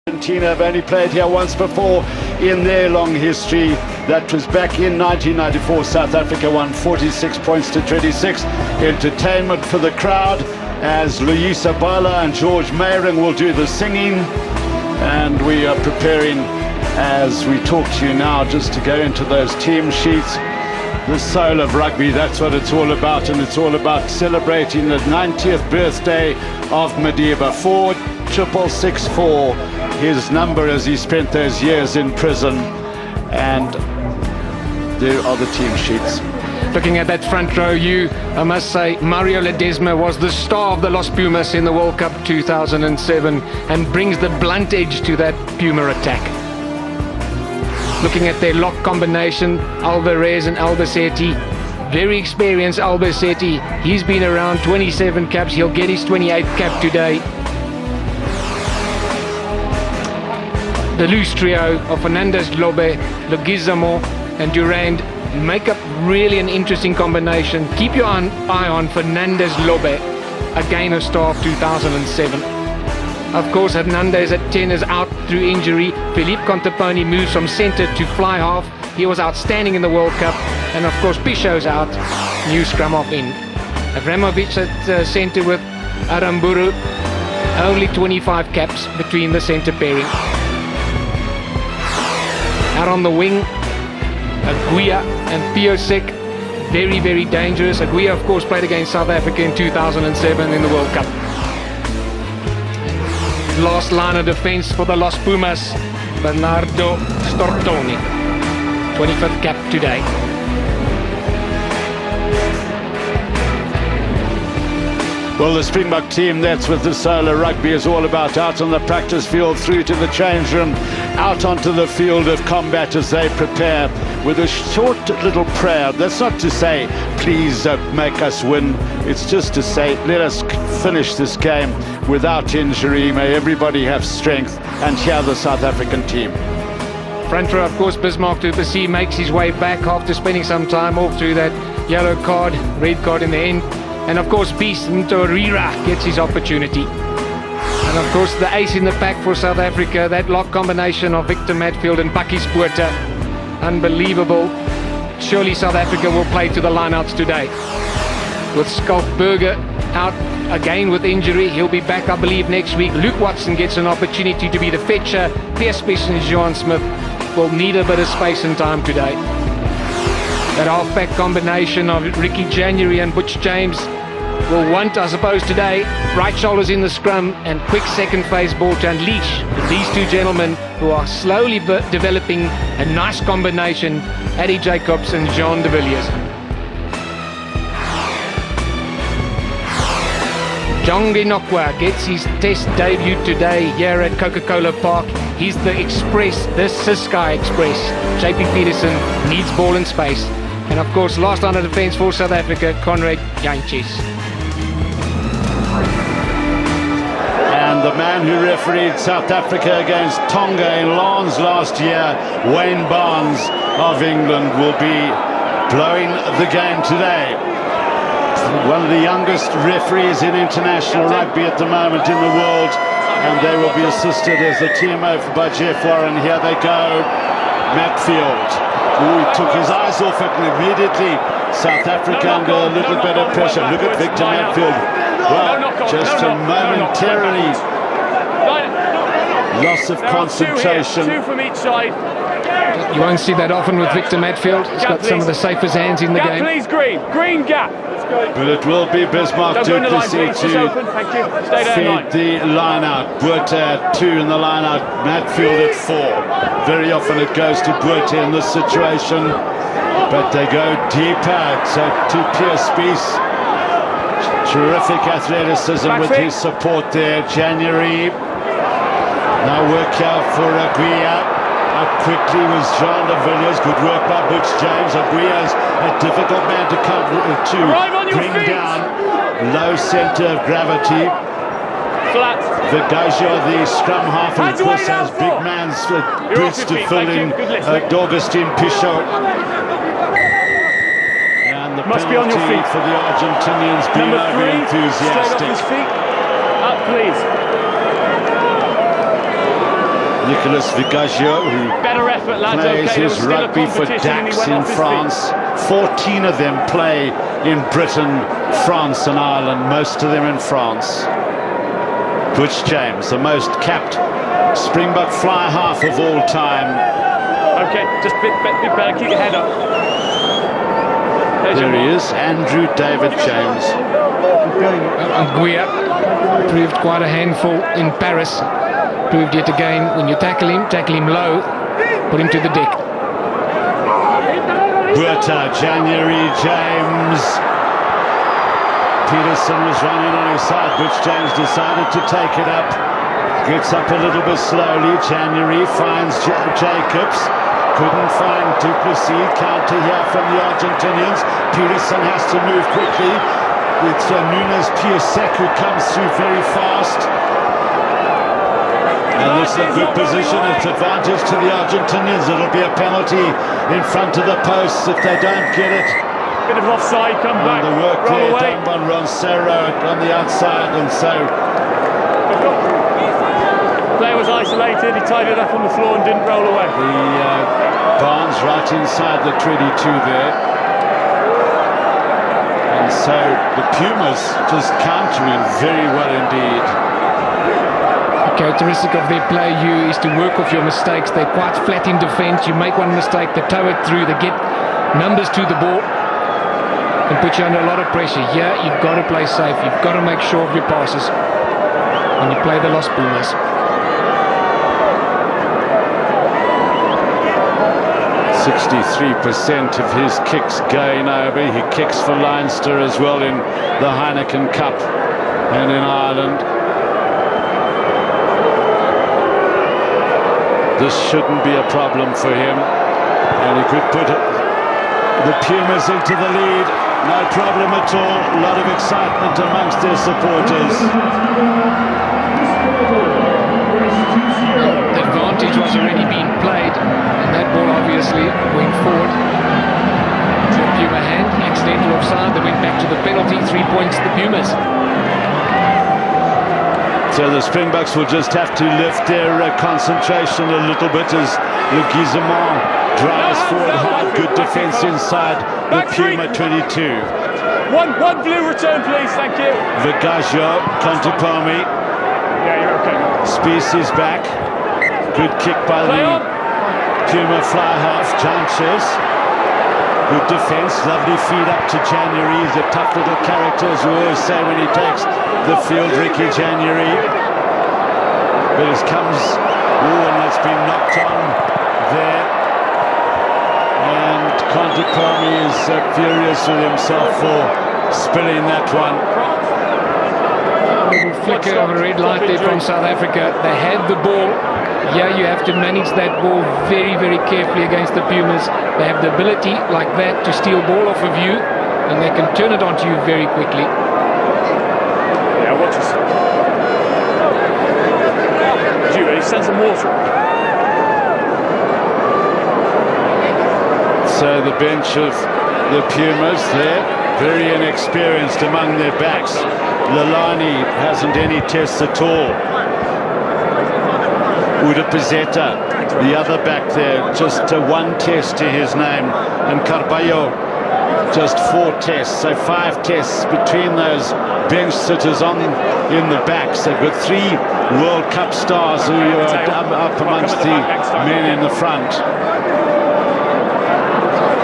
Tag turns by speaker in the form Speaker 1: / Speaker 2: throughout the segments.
Speaker 1: Argentina have only played here once before in their long history. That was back in 1994. South Africa won 46 points to 26. Entertainment for the crowd as Luisa Bala and George Mayring will do the singing. And we are preparing, as we talk to you now, just to go into those team sheets. The soul of rugby, that's what it's all about, and it's all about celebrating the 90th birthday of Madiba. 4-6-6-4, his number as he spent those years in prison. And there are the team sheets.
Speaker 2: Looking at that front row, I must say, Mario Ledesma was the star of the Los Pumas in the World Cup 2007 and brings the blunt edge to that Puma attack. Looking at their lock combination, Alvarez and Albacete, very experienced Albacete. He's been around 27 caps, he'll get his 28th cap today. The loose trio of Fernandez, Lobe, Leguizamo and Durand make up really an interesting combination. Keep your eye on Fernandez Lobe, again a star of 2007. Of course, Hernandez at 10 is out through injury. Philippe Conteponi moves from centre to fly half. He was outstanding in the World Cup. And of course, Pichot's out, new scrum half in. Avramovic at centre with Aramburu. Only 25 caps between the centre pairing. Out on the wing, Aguia and Piosek, very, very dangerous. Aguia, of course, played against South Africa in 2007 in the World Cup. Last line of defence for the Los Pumas, Bernardo Stortoni, 25th cap today.
Speaker 1: Well, the Springbok team, that's what the solar rugby is all about. Out on the practice field, through to the change room, out onto the field of combat as they prepare with a short little prayer. That's not to say, please make us win. It's just to say, let us finish this game without injury. May everybody have strength. And here the South African team.
Speaker 2: Front row, of course, Bismarck du Plessis makes his way back after spending some time off through that yellow card, red card in the end. And of course, Peace Ntorira gets his opportunity. And of course, the ace in the pack for South Africa, that lock combination of Victor Matfield and Bakkies Botha. Unbelievable. Surely South Africa will play to the lineouts today. With Skalkberger out again with injury, he'll be back, I believe, next week. Luke Watson gets an opportunity to be the fetcher. Pierre Spies and Johan Smith will need a bit of space and time today. That half-back combination of Ricky January and Butch James will want, I suppose, today, right shoulders in the scrum and quick second phase ball to unleash these two gentlemen who are slowly developing a nice combination, Eddie Jacobs and Jean de Villiers. John Ginokwa gets his test debut today here at Coca-Cola Park. He's the Express, the Siskai Express. JP Peterson needs ball and space. And of course, last line of defence for South Africa, Conrad Jantjies.
Speaker 1: And the man who refereed South Africa against Tonga in Lens last year, Wayne Barnes of England, will be blowing the game today. One of the youngest referees in international rugby at the moment in the world, and they will be assisted as the TMO by Jeff Warren. Here they go, Matfield. He took his eyes off it, and immediately South Africa under a little bit of pressure. Look at Victor Matfield. Well, just a momentarily loss of concentration.
Speaker 3: Two from each side.
Speaker 2: You won't see that often with Victor Matfield. He's got some of the safest hands in the game.
Speaker 3: Please, green gap.
Speaker 1: But it will be Bismarck du Plessis to feed the line-out. Botha at 2 in the line-out, Matfield at 4. Very often it goes to Botha in this situation, but they go deeper. So to Pierre Spies. Terrific athleticism with his support there. January. Now work here for Aguia. Up quickly was Jean de Villiers. Good work by Butch James. Aguia's a difficult man to bring down. Low centre of gravity.
Speaker 3: Flat.
Speaker 1: Vigaggio, the scrum half, and of course has big man's boots to fill in d'Augustin Pichot. And the penalty for the Argentinians being over-enthusiastic.
Speaker 3: Straight off his feet. Up, please.
Speaker 1: Nicolas Vigaggio, who
Speaker 3: Better effort, lads.
Speaker 1: plays
Speaker 3: Okay, there was
Speaker 1: his
Speaker 3: still a
Speaker 1: rugby for
Speaker 3: competition and he
Speaker 1: Dax
Speaker 3: went
Speaker 1: in
Speaker 3: off his
Speaker 1: France. 14 of them play in Britain, France and Ireland, most of them in France. Butch James, the most capped Springbok fly half of all time.
Speaker 3: Okay, just a bit better. Keep your head up.
Speaker 1: There he is, Andrew David James.
Speaker 2: Guia proved quite a handful in Paris. Proved yet again, when you tackle him low, put him to the deck.
Speaker 1: Buerta, January, James. Peterson was running on his side. Butch James decided to take it up. Gets up a little bit slowly. January finds Jacobs. Couldn't find Duplessis. Counter here from the Argentinians. Peterson has to move quickly. It's Nunes Piasek who comes through very fast. And this is a good position. It's advantage to the Argentinians. It'll be a penalty in front of the posts if they don't get it.
Speaker 3: Bit of offside, come back.
Speaker 1: And the work
Speaker 3: roll
Speaker 1: there
Speaker 3: away.
Speaker 1: done by Roncero on the outside, and so
Speaker 3: Player was isolated. He tied it up on the floor and didn't roll away.
Speaker 1: the Barnes right inside the 22 there. And so the Pumas just countering very well indeed.
Speaker 2: Characteristic of their play, Hugh, is to work off your mistakes. They're quite flat in defence. You make one mistake, they tow it through, they get numbers to the ball, can put you under a lot of pressure. Here, you've got to play safe. You've got to make sure of your passes when you play the Los Pumas.
Speaker 1: 63% of his kicks going over. He kicks for Leinster as well in the Heineken Cup and in Ireland. This shouldn't be a problem for him, and he could put the Pumas into the lead. No problem at all. A lot of excitement amongst their supporters.
Speaker 2: The advantage was already being played, and that ball obviously went forward to the Puma hand. Accidental offside. They went back to the penalty. 3 points to the Pumas.
Speaker 1: So the Springboks will just have to lift their concentration a little bit as Le Guizemont drives forward hard. Good defence inside the Puma 22.
Speaker 3: One blue return, please. Thank you.
Speaker 1: Vigaggio, Contepomi.
Speaker 3: Yeah, you're okay.
Speaker 1: Spies is back. Good kick by
Speaker 3: Play
Speaker 1: the
Speaker 3: on.
Speaker 1: Puma fly half. Janches. Good defence. Lovely feed up to January. He's a tough little character, as we always say when he takes the field, Ricky January. But it comes, and it's been knocked on there. And Contepomi is furious with himself for spilling that one.
Speaker 2: Flicker of a red light there from South Africa. They had the ball. Yeah, you have to manage that ball very, very carefully against the Pumas. They have the ability like that to steal ball off of you, and they can turn it onto you very quickly.
Speaker 3: Yeah, watch this. Juve, he sends some water.
Speaker 1: So the bench of the Pumas there, very inexperienced among their backs. Lalani hasn't any tests at all. Uda Pizzetta, the other back there, just one test to his name. And Carballo, just 4 tests. So 5 tests between those bench sitters in the backs. They've got 3 World Cup stars who are up amongst the men in the front.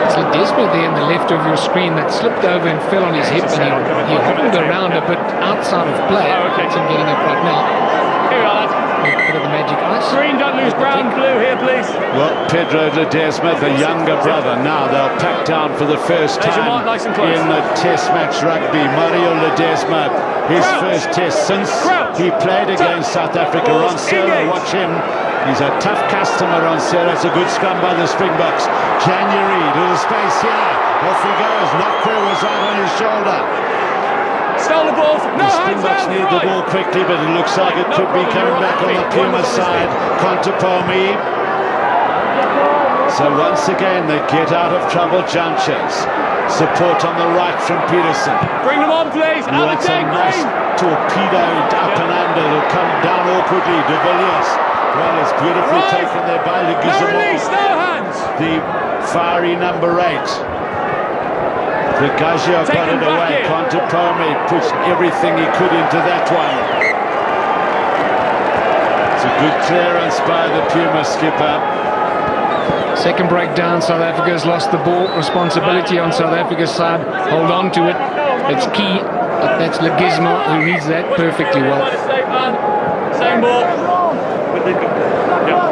Speaker 2: It's Ledesma there in the left of your screen that slipped over and fell on his hip, and he hobbled around a bit outside of play. That's him getting up right now.
Speaker 3: Here we are, lads.
Speaker 2: A bit of the magic ice.
Speaker 3: Green, don't lose brown, blue here, please.
Speaker 1: Well, Pedro Ledesma, the younger brother, now they'll pack down for the first
Speaker 3: There's your
Speaker 1: time
Speaker 3: mark, nice and close.
Speaker 1: in the Test match rugby. Mario Ledesma, his first test since he played against South Africa. Roncero, watch him. He's a tough customer, Roncero. It's a good scrum by the Springboks. January, little space here. Off he goes. Lockwood was right on his shoulder.
Speaker 3: Stole the ball. No
Speaker 1: The
Speaker 3: hands
Speaker 1: Springboks
Speaker 3: down,
Speaker 1: need the ball quickly, but it looks like it could be coming back on the Puma side. Contepomi. So once again, they get out of trouble. Janches. Support on the right from Peterson.
Speaker 3: Bring them on, please. Have a
Speaker 1: Wants a
Speaker 3: take,
Speaker 1: nice
Speaker 3: Green.
Speaker 1: torpedo up and under. It'll come down awkwardly. De Villiers Well, it's beautifully taken there by
Speaker 3: No release,
Speaker 1: Leguizamo,
Speaker 3: no hands.
Speaker 1: the fiery number 8. Vegagio got it away. Contepome puts everything he could into that one. It's a good clearance by the Puma skipper.
Speaker 2: Second breakdown, South Africa has lost the ball. Responsibility on South Africa's side. Hold on to it. It's key. That's Leguizamo who reads that perfectly well.
Speaker 3: Same ball. Yeah.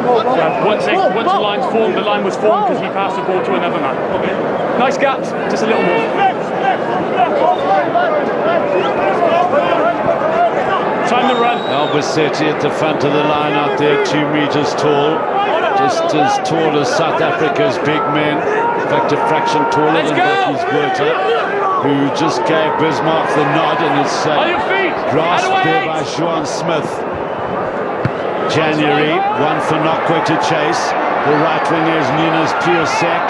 Speaker 3: Once the line's formed, the line was formed because he passed the ball to another man. Nice gaps, just a little more. Time to run.
Speaker 1: Albacete at the front of the line out there, 2 meters tall. Just as tall as South Africa's big men. In fact, a fraction taller than Bakkies Botha, who just gave Bismarck the nod, and it's grasped there by Johan Smith. January, one for Nokwe to chase. The right winger is Nunes Piosek.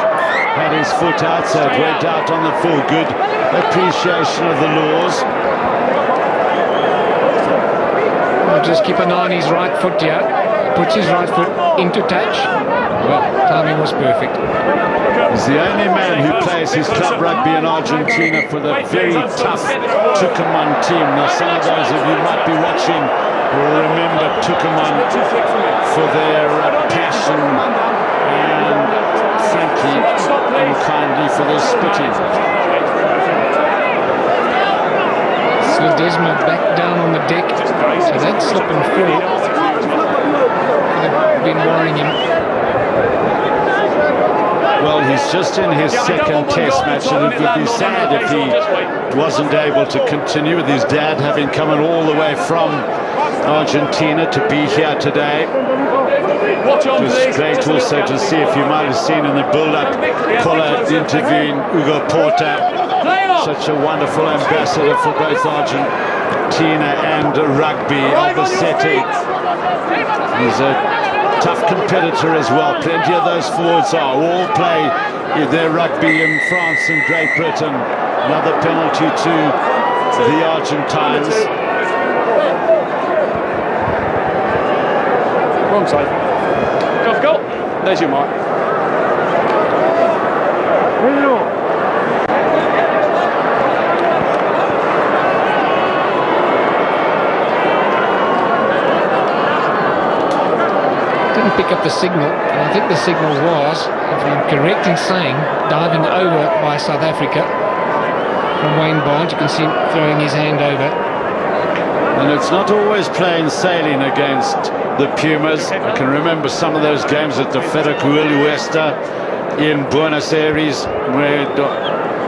Speaker 1: Had his foot out, so it went out on the full. Good appreciation of the laws.
Speaker 2: We'll just keep an eye on his right foot here. Puts his right foot into touch. Well, timing was perfect.
Speaker 1: He's the only man who plays his club rugby in Argentina for the very tough Tucumán team. Now, some of those of you might be watching will remember Tucumán for their passion and, frankly, unkindly for their spitting.
Speaker 2: Ledesma back down on the deck. So that slip and fall could have been worrying him.
Speaker 1: Well, he's just in his second test match, and it would be sad if he wasn't able to continue, with his dad having come all the way from Argentina to be here today. It was great also to see, if you might have seen in the build-up, Koller interviewing Hugo Porta, such a wonderful ambassador for both Argentina and rugby. Albacete, he's a tough competitor as well. Plenty of those forwards all play their rugby in France and Great Britain. Another penalty to the Argentines.
Speaker 3: Wrong side. Go. There's your mark.
Speaker 2: Didn't pick up the signal, and I think the signal was, if I'm correct in saying, diving over by South Africa from Wayne Barnes. You can see him throwing his hand over.
Speaker 1: And it's not always plain sailing against the Pumas. I can remember some of those games at the Ferrocarril in Buenos Aires, where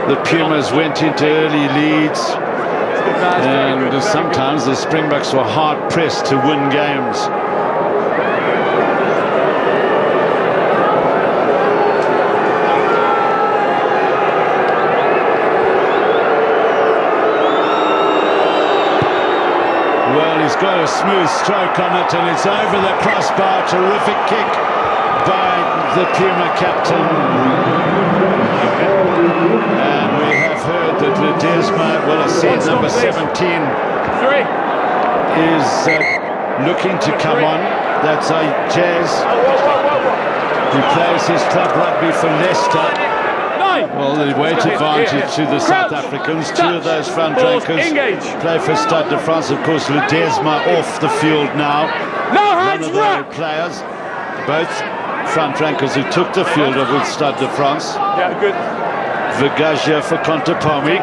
Speaker 1: the Pumas went into early leads, and sometimes the Springboks were hard pressed to win games. Well, he's got a smooth stroke on it, and it's over the crossbar. Terrific kick by the Puma captain. And we have heard that Ledesma, well, I see number 17 is looking to come on. That's Jazz. He plays his club rugby for Leicester. Well, the weight advantage to the South Africans. 2 of those front rankers play for Stade de France. Of course, Ledesma off the field now. One of the players, both front rankers who took the field with Stade de France.
Speaker 3: Yeah, good.
Speaker 1: Vegagio for Contepome.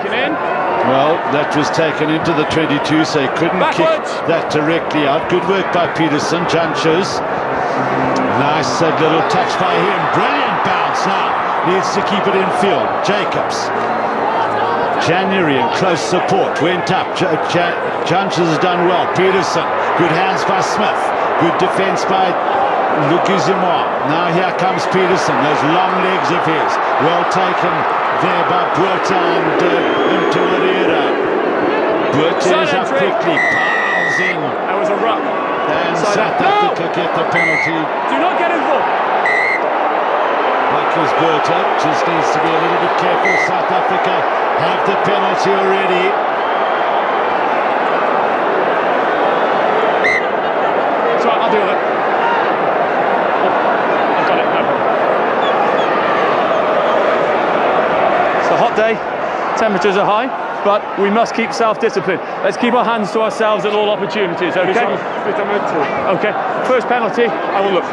Speaker 1: Well, that was taken into the 22, so he couldn't kick that directly out. Good work by Peterson. Janchos. Nice little touch by him. Brilliant bounce now. Needs to keep it in field. Jacobs. January in close support. Went up. Janchos has done well. Peterson. Good hands by Smith. Good defense by Leguizamo. Now here comes Peterson. Those long legs of his. Well taken there by Botha and into Herrera. Botha is up quickly. Piles in.
Speaker 3: That was a ruck.
Speaker 1: And South Africa get the penalty.
Speaker 3: Do not get involved.
Speaker 1: Bakkies Botha just needs to be a little bit careful. South Africa have the penalty already.
Speaker 3: That's right, I'll deal with it. temperatures are high, but we must keep self-discipline. Let's keep our hands to ourselves at all opportunities, okay? Okay, first penalty, I will look.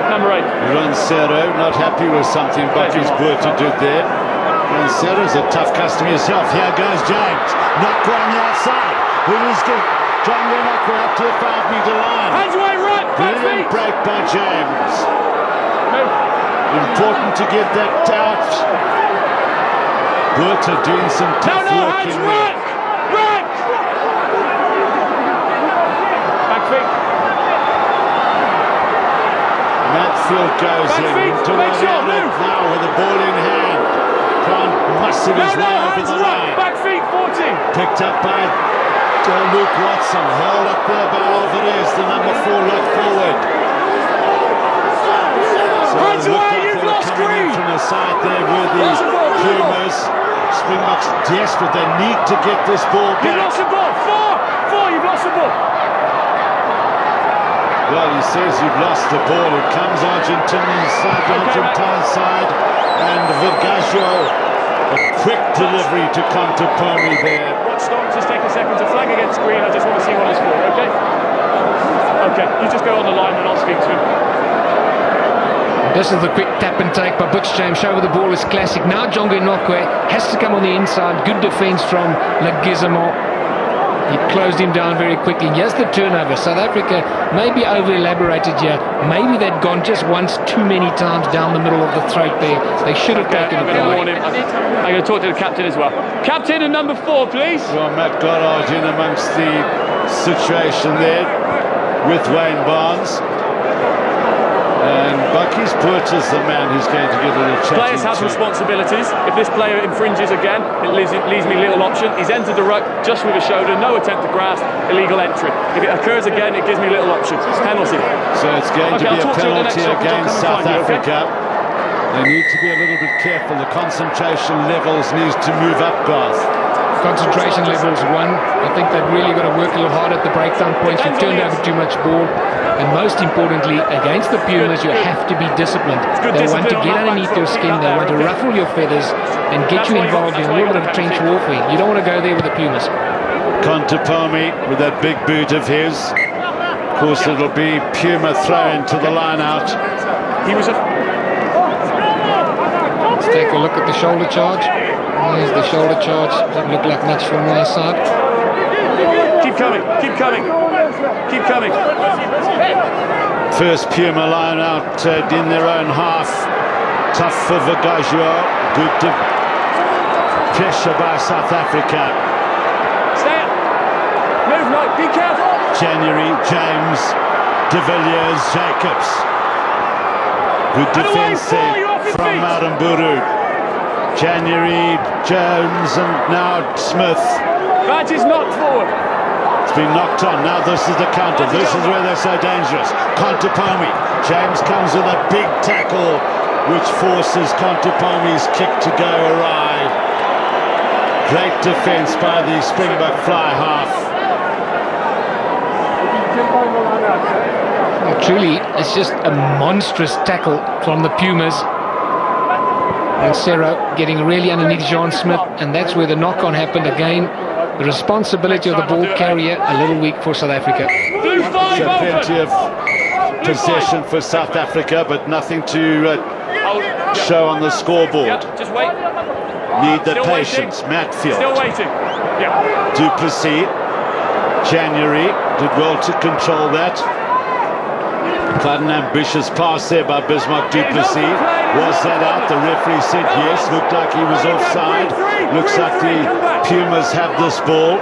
Speaker 3: Number 8.
Speaker 1: Rancero not happy with something Bucky's Buerta did there. Rancero's a tough customer himself. Here goes James. Knock on the outside. Who is good? John Knock up to the 5-metre line.
Speaker 3: Hands away, right,
Speaker 1: brilliant break by James. Important to get that out. Buerta doing some tough work in there.
Speaker 3: Rack! Back feet.
Speaker 1: Matfield goes in to now with the ball in hand. Can't muscle his way over the line.
Speaker 3: Back feet, 40.
Speaker 1: Picked up by Luke Watson. Held up there by Alvarez, the number 4 lock forward. So
Speaker 3: Hands away, you've lost green.
Speaker 1: From the side there with the Pumas. Springboks desperate. They need to get this ball back.
Speaker 3: You've lost the ball. 4, you've lost the ball.
Speaker 1: Well, he says you've lost the ball. It comes Argentine side, and Vergaggio, a quick delivery to Contepomi there.
Speaker 3: Stop, just take a second to flag against green. I just want to see what it's for, okay? Okay, you just go on the line and I'll speak to him.
Speaker 2: This is the quick tap and take by Butch James. Show the ball is classic. Now Jongo Nokwe has to come on the inside. Good defence from Leguizamo. He closed him down very quickly. Here's the turnover. South Africa may be over-elaborated here. Maybe they'd gone just once too many times down the middle of the throat there. They should have taken
Speaker 3: I'm
Speaker 2: it.
Speaker 3: going to talk to the captain as well. Captain and number 4, please.
Speaker 1: Well, Matt Goddard in amongst the situation there with Wayne Barnes. And Bucky's Buerta's the man who's going to get a little chatting.
Speaker 3: Players have responsibilities. If this player infringes again, it leaves me little option. He's entered the ruck just with a shoulder, no attempt to grasp, illegal entry. If it occurs again, it gives me little option. Penalty.
Speaker 1: So it's going to be a penalty against South Africa. They need to be a little bit careful. The concentration levels need to move up, Garth.
Speaker 2: Concentration levels 1. I think they've really got to work a little hard at the breakdown points. You've turned over too much ball. And most importantly, against the Pumas, you have to be disciplined. They want to get underneath your skin. They want to ruffle your feathers and get you involved in a little bit of trench warfare. You don't want to go there with the Pumas.
Speaker 1: Contepomi with that big boot of his. Of course, it'll be Puma throw into the line out.
Speaker 2: Let's take a look at the shoulder charge. There's the shoulder charge. Doesn't look like much from my side.
Speaker 3: Keep coming.
Speaker 1: First Puma line out in their own half. Tough for Vergaggio. Good pressure by South Africa.
Speaker 3: Stay up. Move, no, be careful.
Speaker 1: January, James, De Villiers, Jacobs. Good defence there from Maramburu. January, Jones, and now Smith.
Speaker 3: Badge is knocked forward.
Speaker 1: It's been knocked on. Now this is the counter. This is where they're so dangerous. Contepomi. James comes with a big tackle, which forces Contepomi's kick to go awry. Great defence by the Springbok fly half.
Speaker 2: Well, truly, it's just a monstrous tackle from the Pumas. And Serra getting really underneath John Smith, and that's where the knock-on happened again. The responsibility of the ball carrier, a little weak for South Africa.
Speaker 1: So plenty of possession for South Africa, but nothing to show on the scoreboard.
Speaker 3: Just wait.
Speaker 1: Need the patience. Matfield.
Speaker 3: Still waiting. Yeah.
Speaker 1: Du Plessis. January did well to control that. Quite an ambitious pass there by Bismarck Du Plessis. Was that out? The referee said yes. Looked like he was offside. Looks like the Pumas have this ball.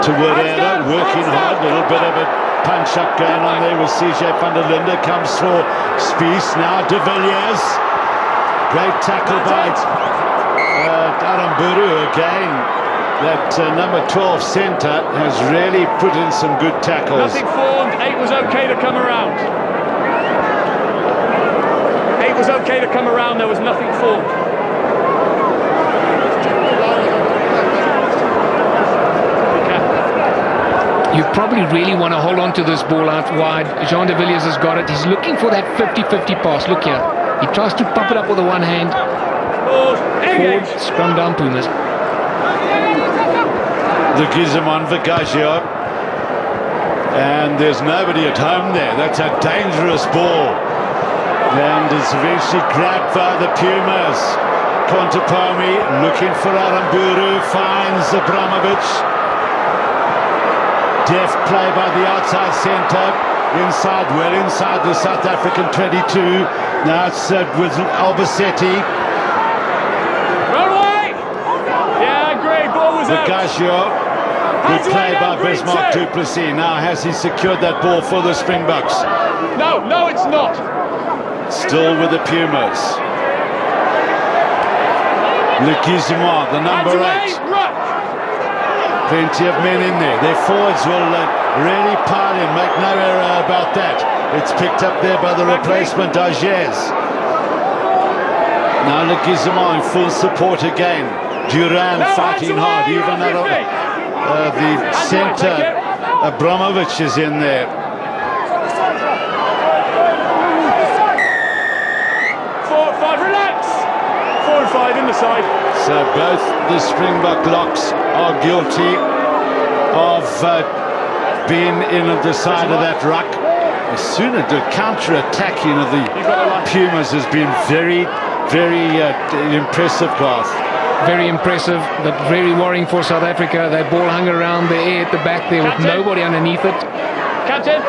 Speaker 1: To Werera, working hard. A little bit of a punch-up going on there with CJ van der Linde. Comes for Spies. Now De Villiers. Great tackle by Aramburu again. That number 12 centre has really put in some good tackles.
Speaker 3: Nothing formed. 8 was okay to come around. 8 was okay to come around. There was nothing formed.
Speaker 2: You probably really want to hold on to this ball out wide. Jean de Villiers has got it. He's looking for that 50-50 pass. Look here. He tries to pop it up with the one hand. Forward, scrum down Pumas.
Speaker 1: The Gizamon Vigaggio. And there's nobody at home there. That's a dangerous ball. And it's eventually grabbed by the Pumas. Contepomi looking for Aramburu, finds Abramovich. Deft play by the outside centre. Inside, well inside the South African 22. Now it's with Albacetti.
Speaker 3: Run away! Yeah, great, ball was out.
Speaker 1: Vigaggio. Good play by Bismarck du Plessis. Now has he secured that ball for the Springboks?
Speaker 3: No, it's not.
Speaker 1: Still with the Pumas. Le Guizemont, the number 8. Plenty of men in there. Their forwards will really pile in. Make no error about that. It's picked up there by the replacement, Agez. Now Le Guizemont in full support again. Duran fighting hard. Even the centre, Abramovich, is in there.
Speaker 3: 4-5, relax. 4 and 5 in the side.
Speaker 1: So both the Springbok locks are guilty of being in the side of that ruck. As soon as the counter-attacking of the Pumas has been very, very impressive, Garth.
Speaker 2: Very impressive, but very worrying for South Africa. That ball hung around the air at the back there with nobody underneath it.
Speaker 3: Captain.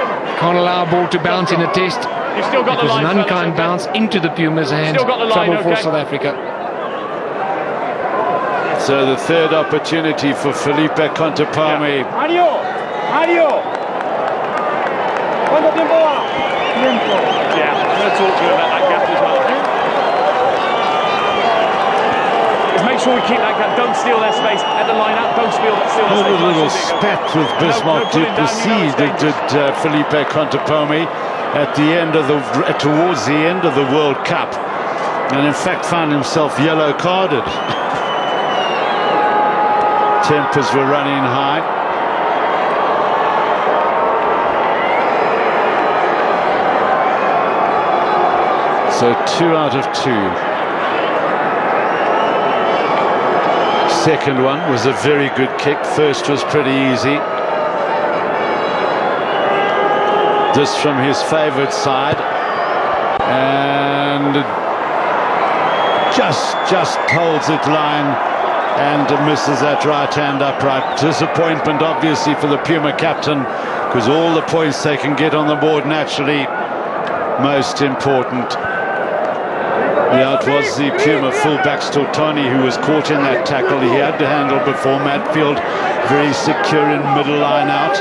Speaker 2: Can't allow a ball to bounce in a test.
Speaker 3: You've still got
Speaker 2: it was an unkind bounce into the Pumas' hands. Trouble for South Africa.
Speaker 1: So the third opportunity for Felipe Contepomi.
Speaker 3: Mario. ¿Cuánto tiempo va? Tiempo. Yeah, I'm going to talk to you about that gap as well. Make sure we keep that gap. Don't steal their space at the line-out. Don't steal their space.
Speaker 1: A little spat with Bismarck du Plessis did Felipe Contepomi at the end of towards the end of the World Cup, and in fact found himself yellow carded. Tempers were running high. So 2 out of 2. Second one was a very good kick. First was pretty easy. This from his favoured side, and just holds it line and misses that right hand upright. Disappointment obviously for the Puma captain, because all the points they can get on the board naturally most important. Yeah, it was the Puma fullback Stortoni who was caught in that tackle. He had to handle before Matfield, very secure in middle line out.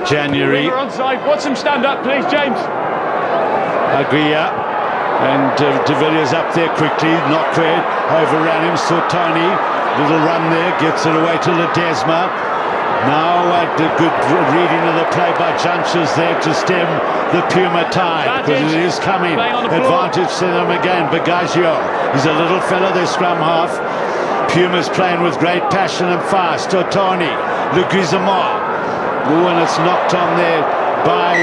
Speaker 1: January.
Speaker 3: Watch him stand up, please, James.
Speaker 1: Aguia and De Villiers up there quickly. Nokwe overran him. Stortoni, little run there, gets it away to Ledesma. Now a good reading of the play by Junches there to stem the Puma tide, because it is coming. Advantage to them again. Vigaggio, he's a little fella, their scrum half. Puma's playing with great passion and fire. Stortoni, Le Guizemont. Oh, and it's knocked on there by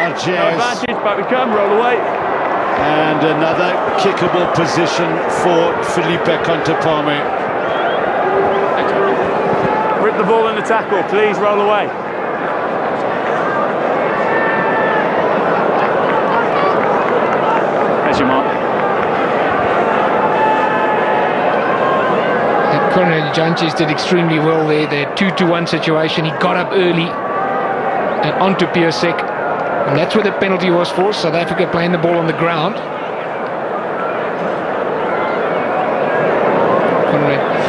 Speaker 1: Agez.
Speaker 3: No advantage, but we come, roll away.
Speaker 1: And another kickable position for Felipe Contepomi.
Speaker 3: Rip the ball in the tackle, please, roll away. There's your mark.
Speaker 2: Colonel Janches did extremely well there. Their 2-1 situation. He got up early and onto Piasek, and that's where the penalty was for. South Africa playing the ball on the ground.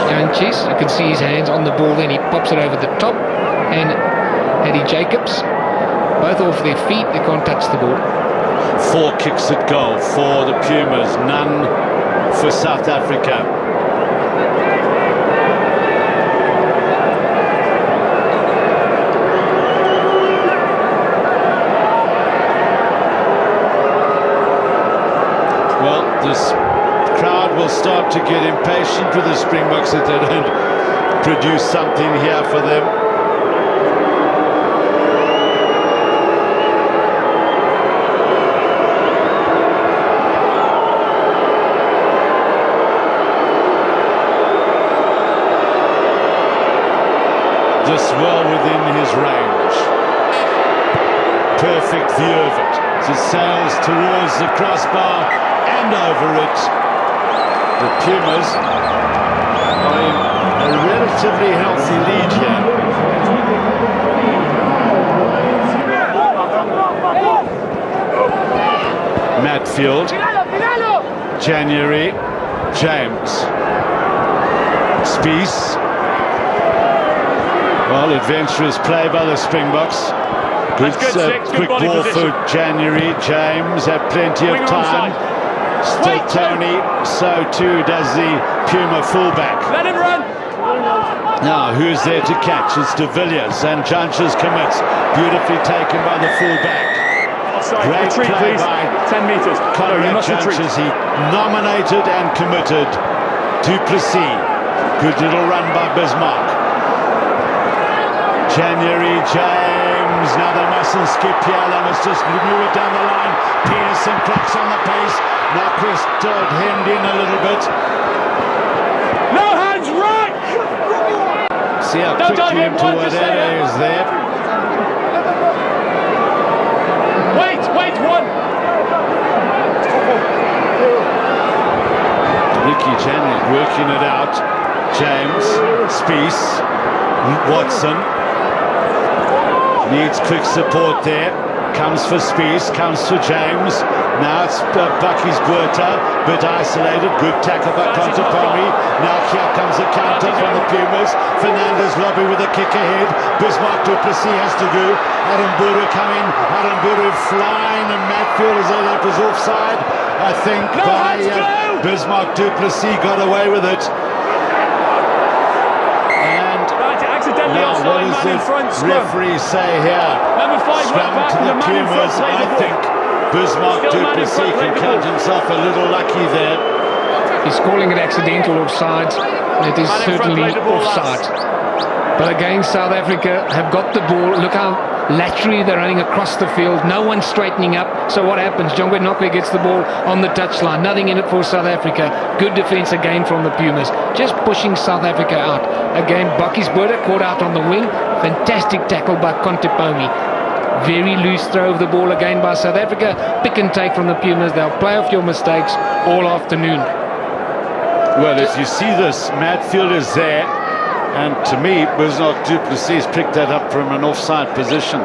Speaker 2: Janches, you can see his hands on the ball, then he pops it over the top, and Eddie Jacobs, both off their feet, they can't touch the ball.
Speaker 1: 4 kicks at goal for the Pumas, none for South Africa. Well, this crowd will start to get impatient with the Springboks if they don't produce something here for them. this well within his range. Perfect view of it. As it sails towards the crossbar and over it. The Pumas are in a relatively healthy lead here. Matfield, January, James, Spies. Well, adventurous play by the Springboks. Good, quick ball for January. James had plenty of time. Still Tony, so too does the Puma fullback.
Speaker 3: Let him run!
Speaker 1: Now, who's there to catch? It's De Villiers, and Judges commits. Beautifully taken by the fullback. Great
Speaker 3: retreat,
Speaker 1: play
Speaker 3: please.
Speaker 1: by
Speaker 3: 10 metres.
Speaker 1: Conrad
Speaker 3: No, you must retreat.
Speaker 1: Judges. He nominated and committed Duplessis. Good little run by Bismarck. January, James. Now they mustn't skip here. They must just move it down the line. Peterson clocks on the pace. Nyquist hemmed in a little bit.
Speaker 3: No hands, right!
Speaker 1: See how quickly into Wadere is there.
Speaker 3: Wait, one!
Speaker 1: Ricky January working it out. James, Spies, Watson. Needs quick support there. Comes for Spies, comes for James. Now it's Bucky's Buerta, bit isolated. Good tackle by Contepomi. Now here comes the counter from the Pumas. Fernandez lobby with a kick ahead. Bismarck Duplessis has to go. Adam Buru coming. Adam Buru flying, and Matfield as though that was offside. I think by Bismarck Duplessis got away with it. Now, what does the referee say here? Scrum to the Pumas. I think Bismarck Duplessis can count himself a little lucky there.
Speaker 2: He's calling it accidental offside. It is certainly offside. But again, South Africa have got the ball. Look how laterally they're running across the field. No one's straightening up. So what happens? Jongwe Nokwe gets the ball on the touchline. Nothing in it for South Africa. Good defence again from the Pumas. Just pushing South Africa out. Again, Bucky's Buerta caught out on the wing. Fantastic tackle by Contepomi. Very loose throw of the ball again by South Africa. Pick and take from the Pumas. They'll play off your mistakes all afternoon.
Speaker 1: Well, if you see this, Matfield is there. And to me, Bismarck Duplessis picked that up from an offside position.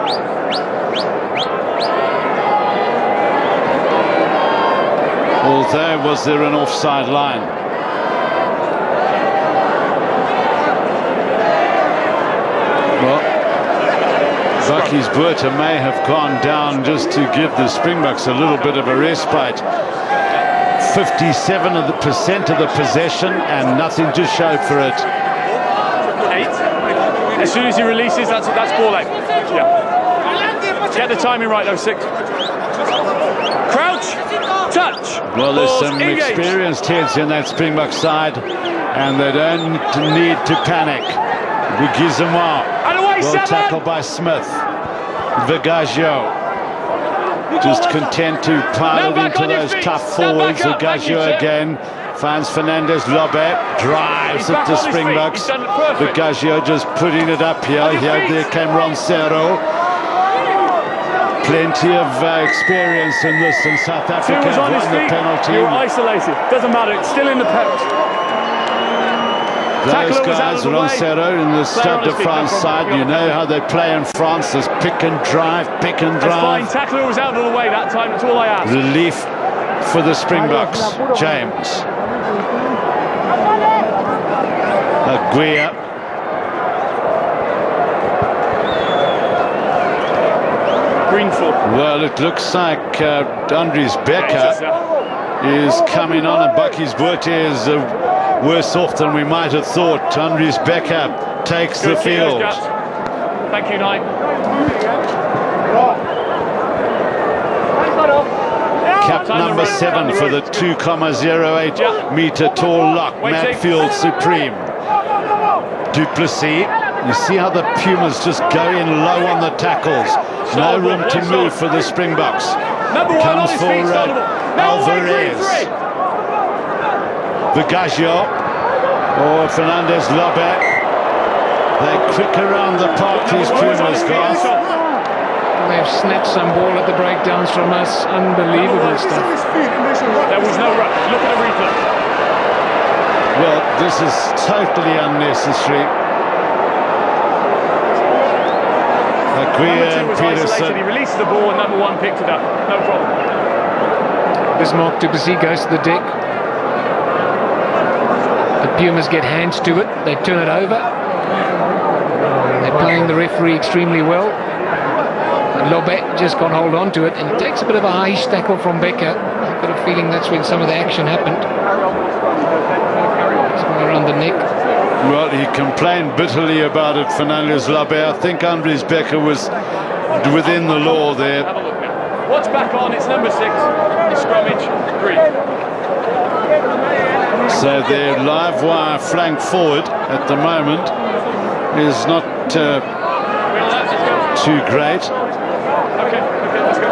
Speaker 1: Although, was there an offside line? Well, Bucky's Buerta may have gone down just to give the Springboks a little bit of a respite. 57% of the possession and nothing to show for it.
Speaker 3: 8. As soon as he releases, that's ball out. Yeah. Get the timing right though, 6. Crouch, touch.
Speaker 1: Well, there's some
Speaker 3: engage.
Speaker 1: experienced heads in that Springbok side, and they don't need to panic. Bugizima, well tackled by Smith. Vigaggio, just content to pile it into those tough forwards. Vigaggio again. Finds Fernandez, Lobet, drives at the Springboks. Vigaggio just putting it up here. There came Roncero. Plenty of experience in this, and South Africa have won the penalty.
Speaker 3: You were isolated. Doesn't matter. It's still in the penalty.
Speaker 1: Those guys, Roncero in the Stade de France side, you know how they play in France. There's pick and drive, pick and drive.
Speaker 3: That's fine. Tackler was out of the way that time. That's all I asked.
Speaker 1: Relief for the Springboks. James. Aguirre.
Speaker 3: Greenfield.
Speaker 1: Well, it looks like Andries Becker is coming on, and Bucky's Buerta is worse off than we might have thought. Andries Becker takes the field.
Speaker 3: Thank you, Knight.
Speaker 1: Cap number 7 for the 2,08 metre tall lock. Matfield supreme. Duplessis. You see how the Pumas just go in low on the tackles. No room to move for the Springboks. Comes for Alvarez. Vigaggio. Or Fernandez Lobet. They're quick around the park, these Pumas, guys.
Speaker 2: They've snatched some ball at the breakdowns from us. Unbelievable stuff.
Speaker 3: There was no rush. Look at the replay.
Speaker 1: Well, this is totally unnecessary. Aguirre and
Speaker 3: was isolated. He
Speaker 1: Peterson.
Speaker 3: released the ball and number one picked it up. No problem.
Speaker 2: Bismarck du Plessis goes to the deck. The Pumas get hands to it. They turn it over. They're playing the referee extremely well. Lobet just can't hold on to it, and it takes a bit of a high tackle from Becker. I've got a feeling that's when some of the action happened. Somewhere around the neck.
Speaker 1: Well, he complained bitterly about it, Fernandez Lobet. I think Andries Becker was within the law there.
Speaker 3: Have a look now. What's back on? It's number 6. It's scrummage 3.
Speaker 1: So their live wire flank forward at the moment is not too great.
Speaker 3: Okay, let's go.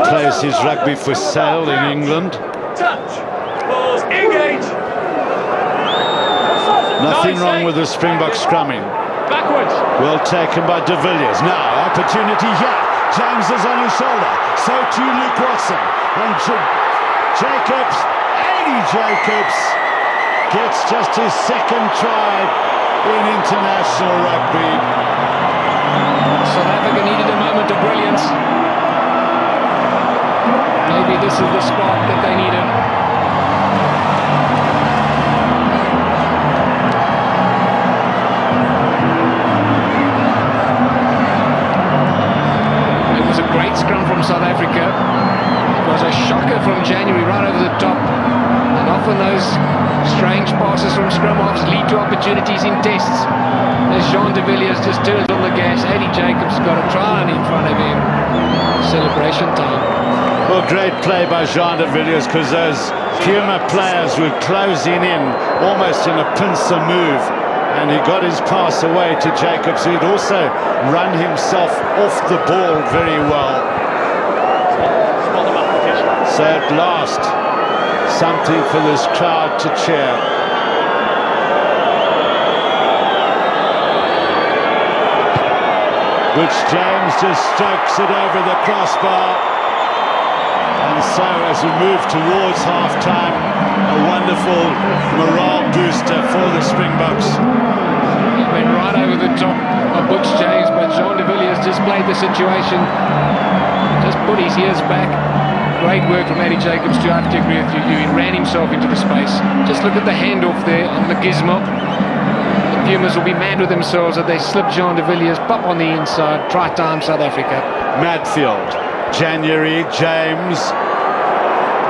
Speaker 1: Plays his rugby for sale in England.
Speaker 3: Touch. Balls. Engage.
Speaker 1: Nothing wrong with the Springbok scrumming.
Speaker 3: Backwards.
Speaker 1: Well taken by de Villiers. Now, opportunity here. James is on his shoulder. So too Luke Watson. And Jacobs, Eddie Jacobs, gets just his second try in international rugby.
Speaker 2: South Africa needed a moment of brilliance. Maybe this is the spark that they needed. It was a great scrum from South Africa. It was a shocker from January, right over the top. And often those strange passes from scrum halves lead to opportunities in tests. As Jean de Villiers just turns on the gas, Eddie Jacobs got a try in front of him. Celebration time.
Speaker 1: Well, great play by Jean de Villiers, because those Puma players were closing in almost in a pincer move, and he got his pass away to Jacobs, who'd also run himself off the ball very well. So at last, something for this crowd to cheer. Which James just strokes it over the crossbar. And so as we move towards half-time, a wonderful morale booster for the Springboks.
Speaker 2: He went right over the top of Butch James, but Jean de Villiers just played the situation. Just put his ears back. Great work from Eddie Jacobs too. I have to agree with you. He ran himself into the space. Just look at the handoff there on the gizmo. The Pumas will be mad with themselves that they slip Jean de Villiers, pop on the inside, try time South Africa.
Speaker 1: Madfield, January, James,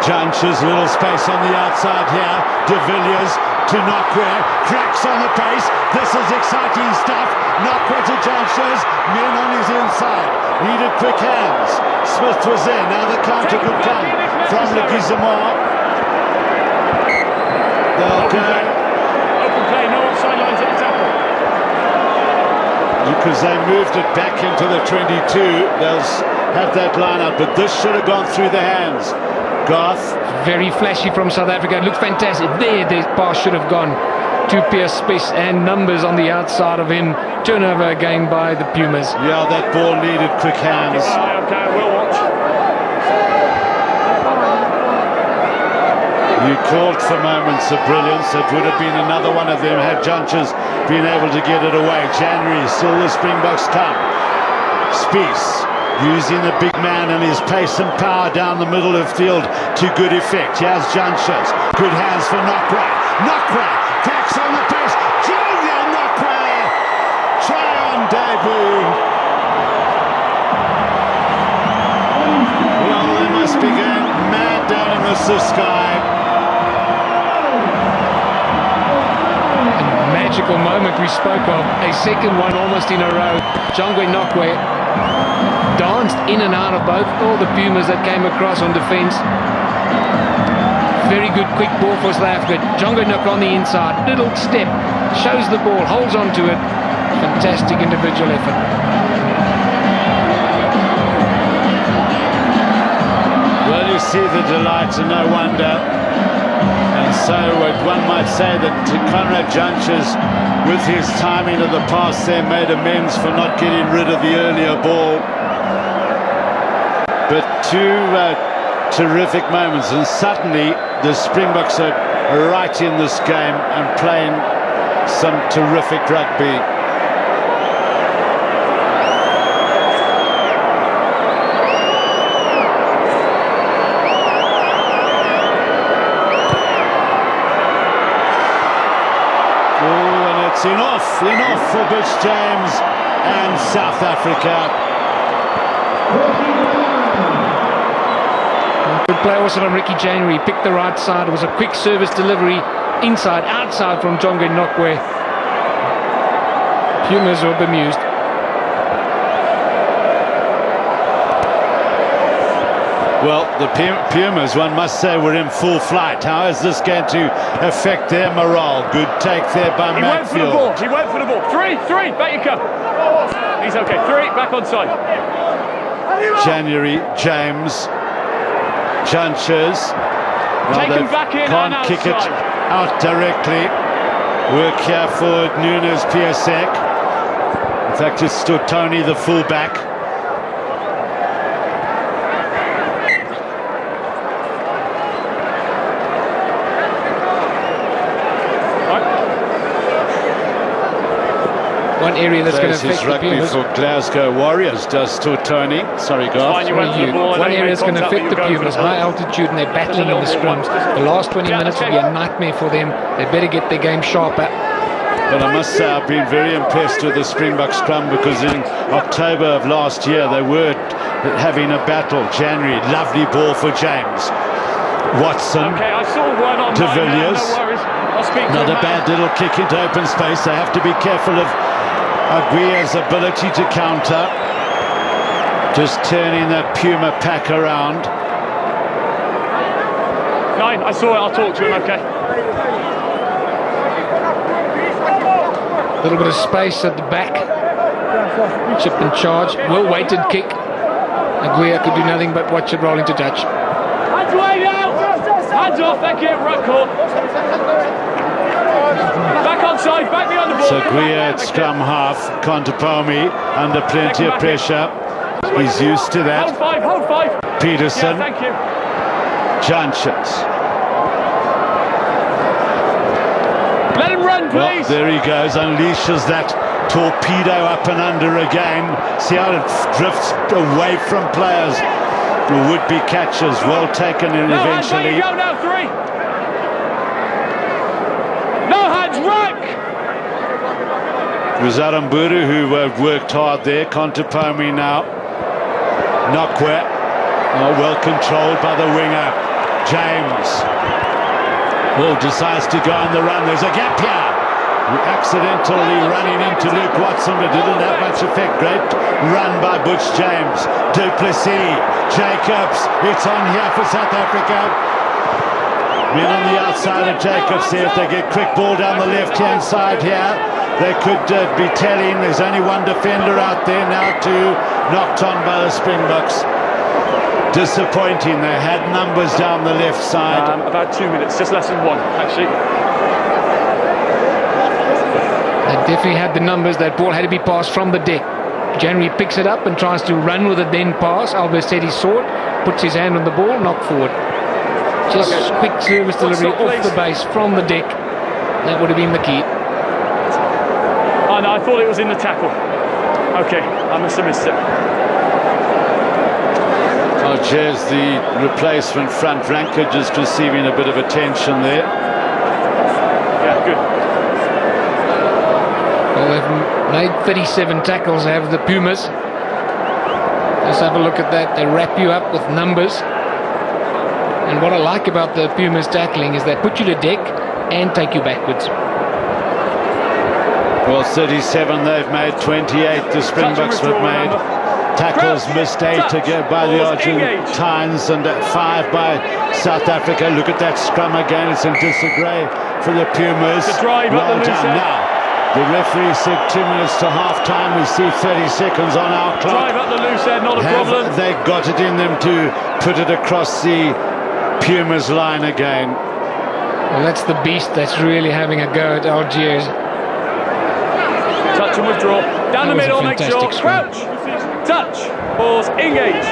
Speaker 1: Junches, little space on the outside here. De Villiers to Nokwe, cracks on the pace. This is exciting stuff. Nokwe to Junches, men on his inside. Needed quick hands. Smith was there. Now the counter could come from the Gizamar. They'll go.
Speaker 3: Open play, no offside lines at the tackle.
Speaker 1: Because they moved it back into the 22. They'll have that line up, but this should have gone through the hands. Garth.
Speaker 2: Very flashy from South Africa. It looked fantastic. There, the pass should have gone to Pierce Spies, and numbers on the outside of him. Turnover again by the Pumas.
Speaker 1: Yeah, that ball needed quick hands.
Speaker 3: Okay, we'll watch.
Speaker 1: You called for moments of brilliance. It would have been another one of them had Junches been able to get it away. January, still the Springboks come. Spies using the big man and his pace and power down the middle of the field to good effect. Here's Junches. Good hands for Nokwe. Nokwe cracks on the pace. Junior Nokwe. Try on debut. Well, they must be going mad down in the sky.
Speaker 2: Magical moment we spoke of, a second one almost in a row. Jongwe Nokwe danced in and out of both all the Pumas that came across on defence. Very good quick ball for South Africa. Jongwe Nokwe on the inside, little step, shows the ball, holds on to it. Fantastic individual effort.
Speaker 1: Well, you see the delight, and no wonder. And So one might say that Conrad Janches, with his timing of the pass there, made amends for not getting rid of the earlier ball. But two terrific moments, and suddenly the Springboks are right in this game and playing some terrific rugby. It's enough for Butch James and South Africa.
Speaker 2: Good play also from Ricky January. Picked the right side. It was a quick service delivery, inside, outside from Jonga Nokwe. Pumas were bemused.
Speaker 1: Well, the Pumas, one must say, were in full flight. How is this going to affect their morale? Good take there by Macfield.
Speaker 3: He went for the ball. Three, back you come. He's okay. Three, back on side.
Speaker 1: January, James, Janches.
Speaker 3: Take him back in
Speaker 1: can't
Speaker 3: and
Speaker 1: kick it
Speaker 3: outside.
Speaker 1: out directly. Work here for Nunes Piasek. In fact, it's still Tony, the fullback.
Speaker 2: One area that's going to affect the
Speaker 1: rugby
Speaker 2: Pumas.
Speaker 1: for Glasgow Warriors, does Tony. Sorry, Garth.
Speaker 2: One area that's going to affect the Pumas, high altitude, and they're battling in the scrums. The last 20 minutes will be a nightmare for them. They better get their game sharper.
Speaker 1: But I must say, I've been very impressed with the Springbok scrum, because in October of last year they were having a battle. January, lovely ball for James. Watson, De Villiers, not a bad little kick into open space. They have to be careful of Aguia's ability to counter. Just turning that Puma pack around.
Speaker 3: 9, I saw it, I'll talk to him, okay.
Speaker 2: A little bit of space at the back. Chip and charge. Well-weighted kick. Aguia could do nothing but watch it roll into touch.
Speaker 3: Hands away now! Hands off, thank you, right court. Back on side, back behind the ball.
Speaker 1: So Aguia at scrum half, Contepomi under plenty of pressure. He's used to that.
Speaker 3: Hold five.
Speaker 1: Peterson.
Speaker 3: Yeah, thank you.
Speaker 1: Janches.
Speaker 3: Let him run, please.
Speaker 1: Well, there he goes, unleashes that torpedo up and under again. See how it drifts away from players who would be catchers. Well taken in eventually.
Speaker 3: Go now, 3. No hands, ruck.
Speaker 1: It was Aramburu who worked hard there. Contepomi now. Nokwe. Well controlled by the winger. James. Decides to go on the run. There's a gap here. Accidentally running into Luke Watson, but didn't have much effect. Great run by Butch James. Du Plessis, Jacobs. It's on here for South Africa. Men on the outside of Jacobs there. If they get quick ball down the left-hand side here, they could be telling. There's only one defender out there now, two knocked on by the Springboks. Disappointing. They had numbers down the left side.
Speaker 3: About 2 minutes, just less than 1, actually.
Speaker 2: They definitely had the numbers. That ball had to be passed from the deck. January picks it up and tries to run with it, then pass. Albersetti saw it, puts his hand on the ball, knock forward. Just quick service delivery off the base from the deck. That would have been the key.
Speaker 3: Oh no, I thought it was in the tackle. Okay, I must have missed it.
Speaker 1: There's the replacement front ranker just receiving a bit of attention there.
Speaker 3: Yeah, good.
Speaker 2: Well, they've made 37 tackles, have the Pumas. Let's have a look at that. They wrap you up with numbers. And what I like about the Pumas tackling is they put you to deck and take you backwards.
Speaker 1: Well, 37 they've made, 28 the Springboks have made. Tackles missed 8 by the Argentines and 5 by South Africa. Look at that scrum again. It's in disarray for the Pumas. Well done. Now, the referee said 2 minutes to half-time. We see 30 seconds on our clock.
Speaker 3: Drive up the loose end, not a problem.
Speaker 1: They got it in them to put it across the Pumas line again.
Speaker 2: Well, that's the beast that's really having a go at Algiers.
Speaker 3: Touch and withdraw. Down the
Speaker 2: That was a
Speaker 3: middle, make sure.
Speaker 2: fantastic scrum.
Speaker 3: Crouch. Touch. Pause. Engage.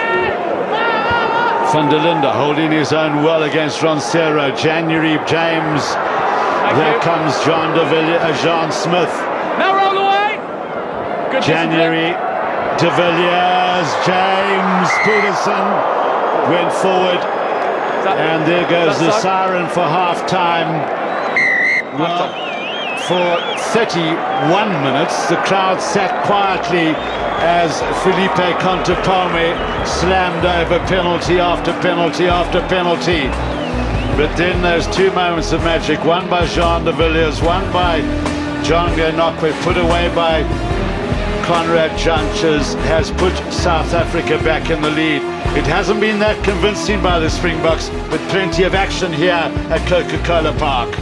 Speaker 1: Van der Linde holding his own well against Roncero. January, James. There comes Jean Jean Smith.
Speaker 3: Now roll away. Good
Speaker 1: January, De Villiers, James, Peterson went forward. And there goes the siren for half-time. Well, for 31 minutes, the crowd sat quietly as Felipe Contepome slammed over penalty after penalty after penalty. But then those two moments of magic, one by Jean de Villiers, one by John Nokwe, put away by Conrad Janches, has put South Africa back in the lead. It hasn't been that convincing by the Springboks, but plenty of action here at Coca-Cola Park.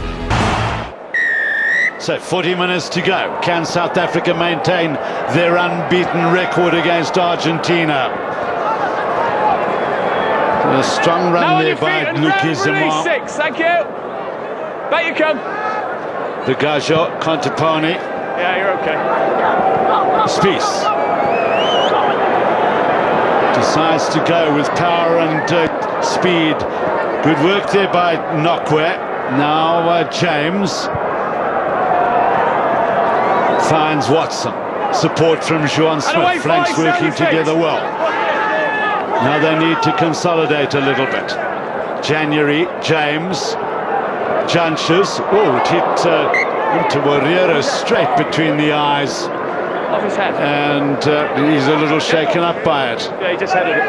Speaker 1: So 40 minutes to go. Can South Africa maintain their unbeaten record against Argentina? A strong run there by Lukizima.
Speaker 3: Six, thank you. Back you come.
Speaker 1: Vigajo, Contepone.
Speaker 3: Yeah, you're okay.
Speaker 1: Spies decides to go with power and speed. Good work there by Nokwe. Now James finds Watson. Support from Juan Smith. Flanks working together well. Now they need to consolidate a little bit. January, James, Janches. Oh, it hit into Warriero straight between the eyes.
Speaker 3: Off his head.
Speaker 1: And he's a little shaken up by it.
Speaker 3: Yeah, he just headed it.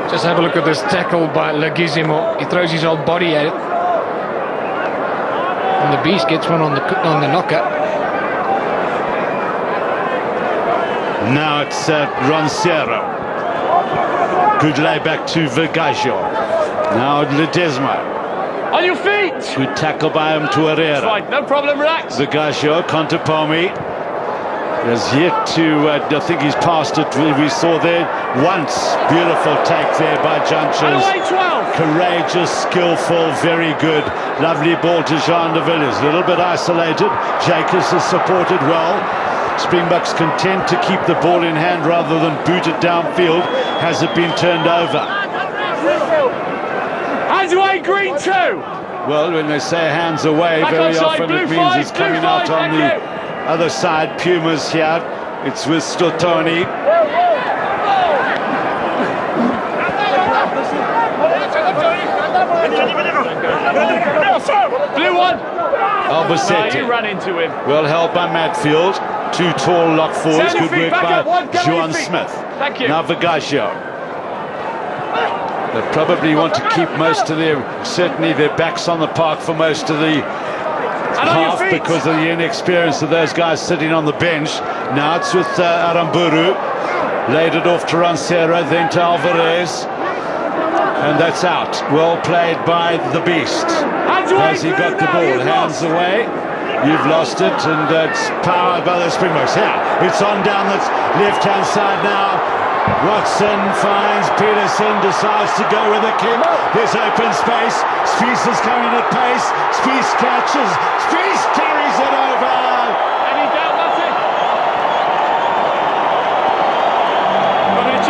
Speaker 2: Just have a look at this tackle by Lagizimo. He throws his whole body at it. And the beast gets one on the knocker.
Speaker 1: Now it's Roncero. Good layback to Vigajo. Now Ledesma.
Speaker 3: On your feet!
Speaker 1: Good tackle by him to Herrera.
Speaker 3: That's right, no problem, relax.
Speaker 1: Vigajo, Contepome. Has yet to, I think he's passed it, we saw there once. Beautiful take there by Janches. Courageous, skillful, very good. Lovely ball to Jean de Villiers. A little bit isolated. Jacobs has supported well. Springboks content to keep the ball in hand rather than boot it downfield. Has it been turned over?
Speaker 3: Hands away, green two!
Speaker 1: Well, when they say hands away,
Speaker 3: back
Speaker 1: very
Speaker 3: onside,
Speaker 1: often it means
Speaker 3: five,
Speaker 1: it's coming out on the other side. Pumas here. It's with Stotoni.
Speaker 3: Blue one!
Speaker 1: Albacetti.
Speaker 3: You ran into him.
Speaker 1: Well held by Matfield. Two tall lock forwards. Good work by Juan Smith.
Speaker 3: Thank you.
Speaker 1: Now Vigajo. They probably want to keep most of certainly their backs on the park for most of the half because of the inexperience of those guys sitting on the bench. Now it's with Aramburu. Laid it off to Roncero, then to Alvarez. And that's out. Well played by the Beast. Has he got the ball? Hands away. You've lost it, and it's powered by the Springboks. Yeah, it's on down the left-hand side now. Watson finds Peterson, decides to go with a kick. There's open space. Spies is coming at pace. Spies catches. Spies carries it over.
Speaker 3: Any doubt, that's it.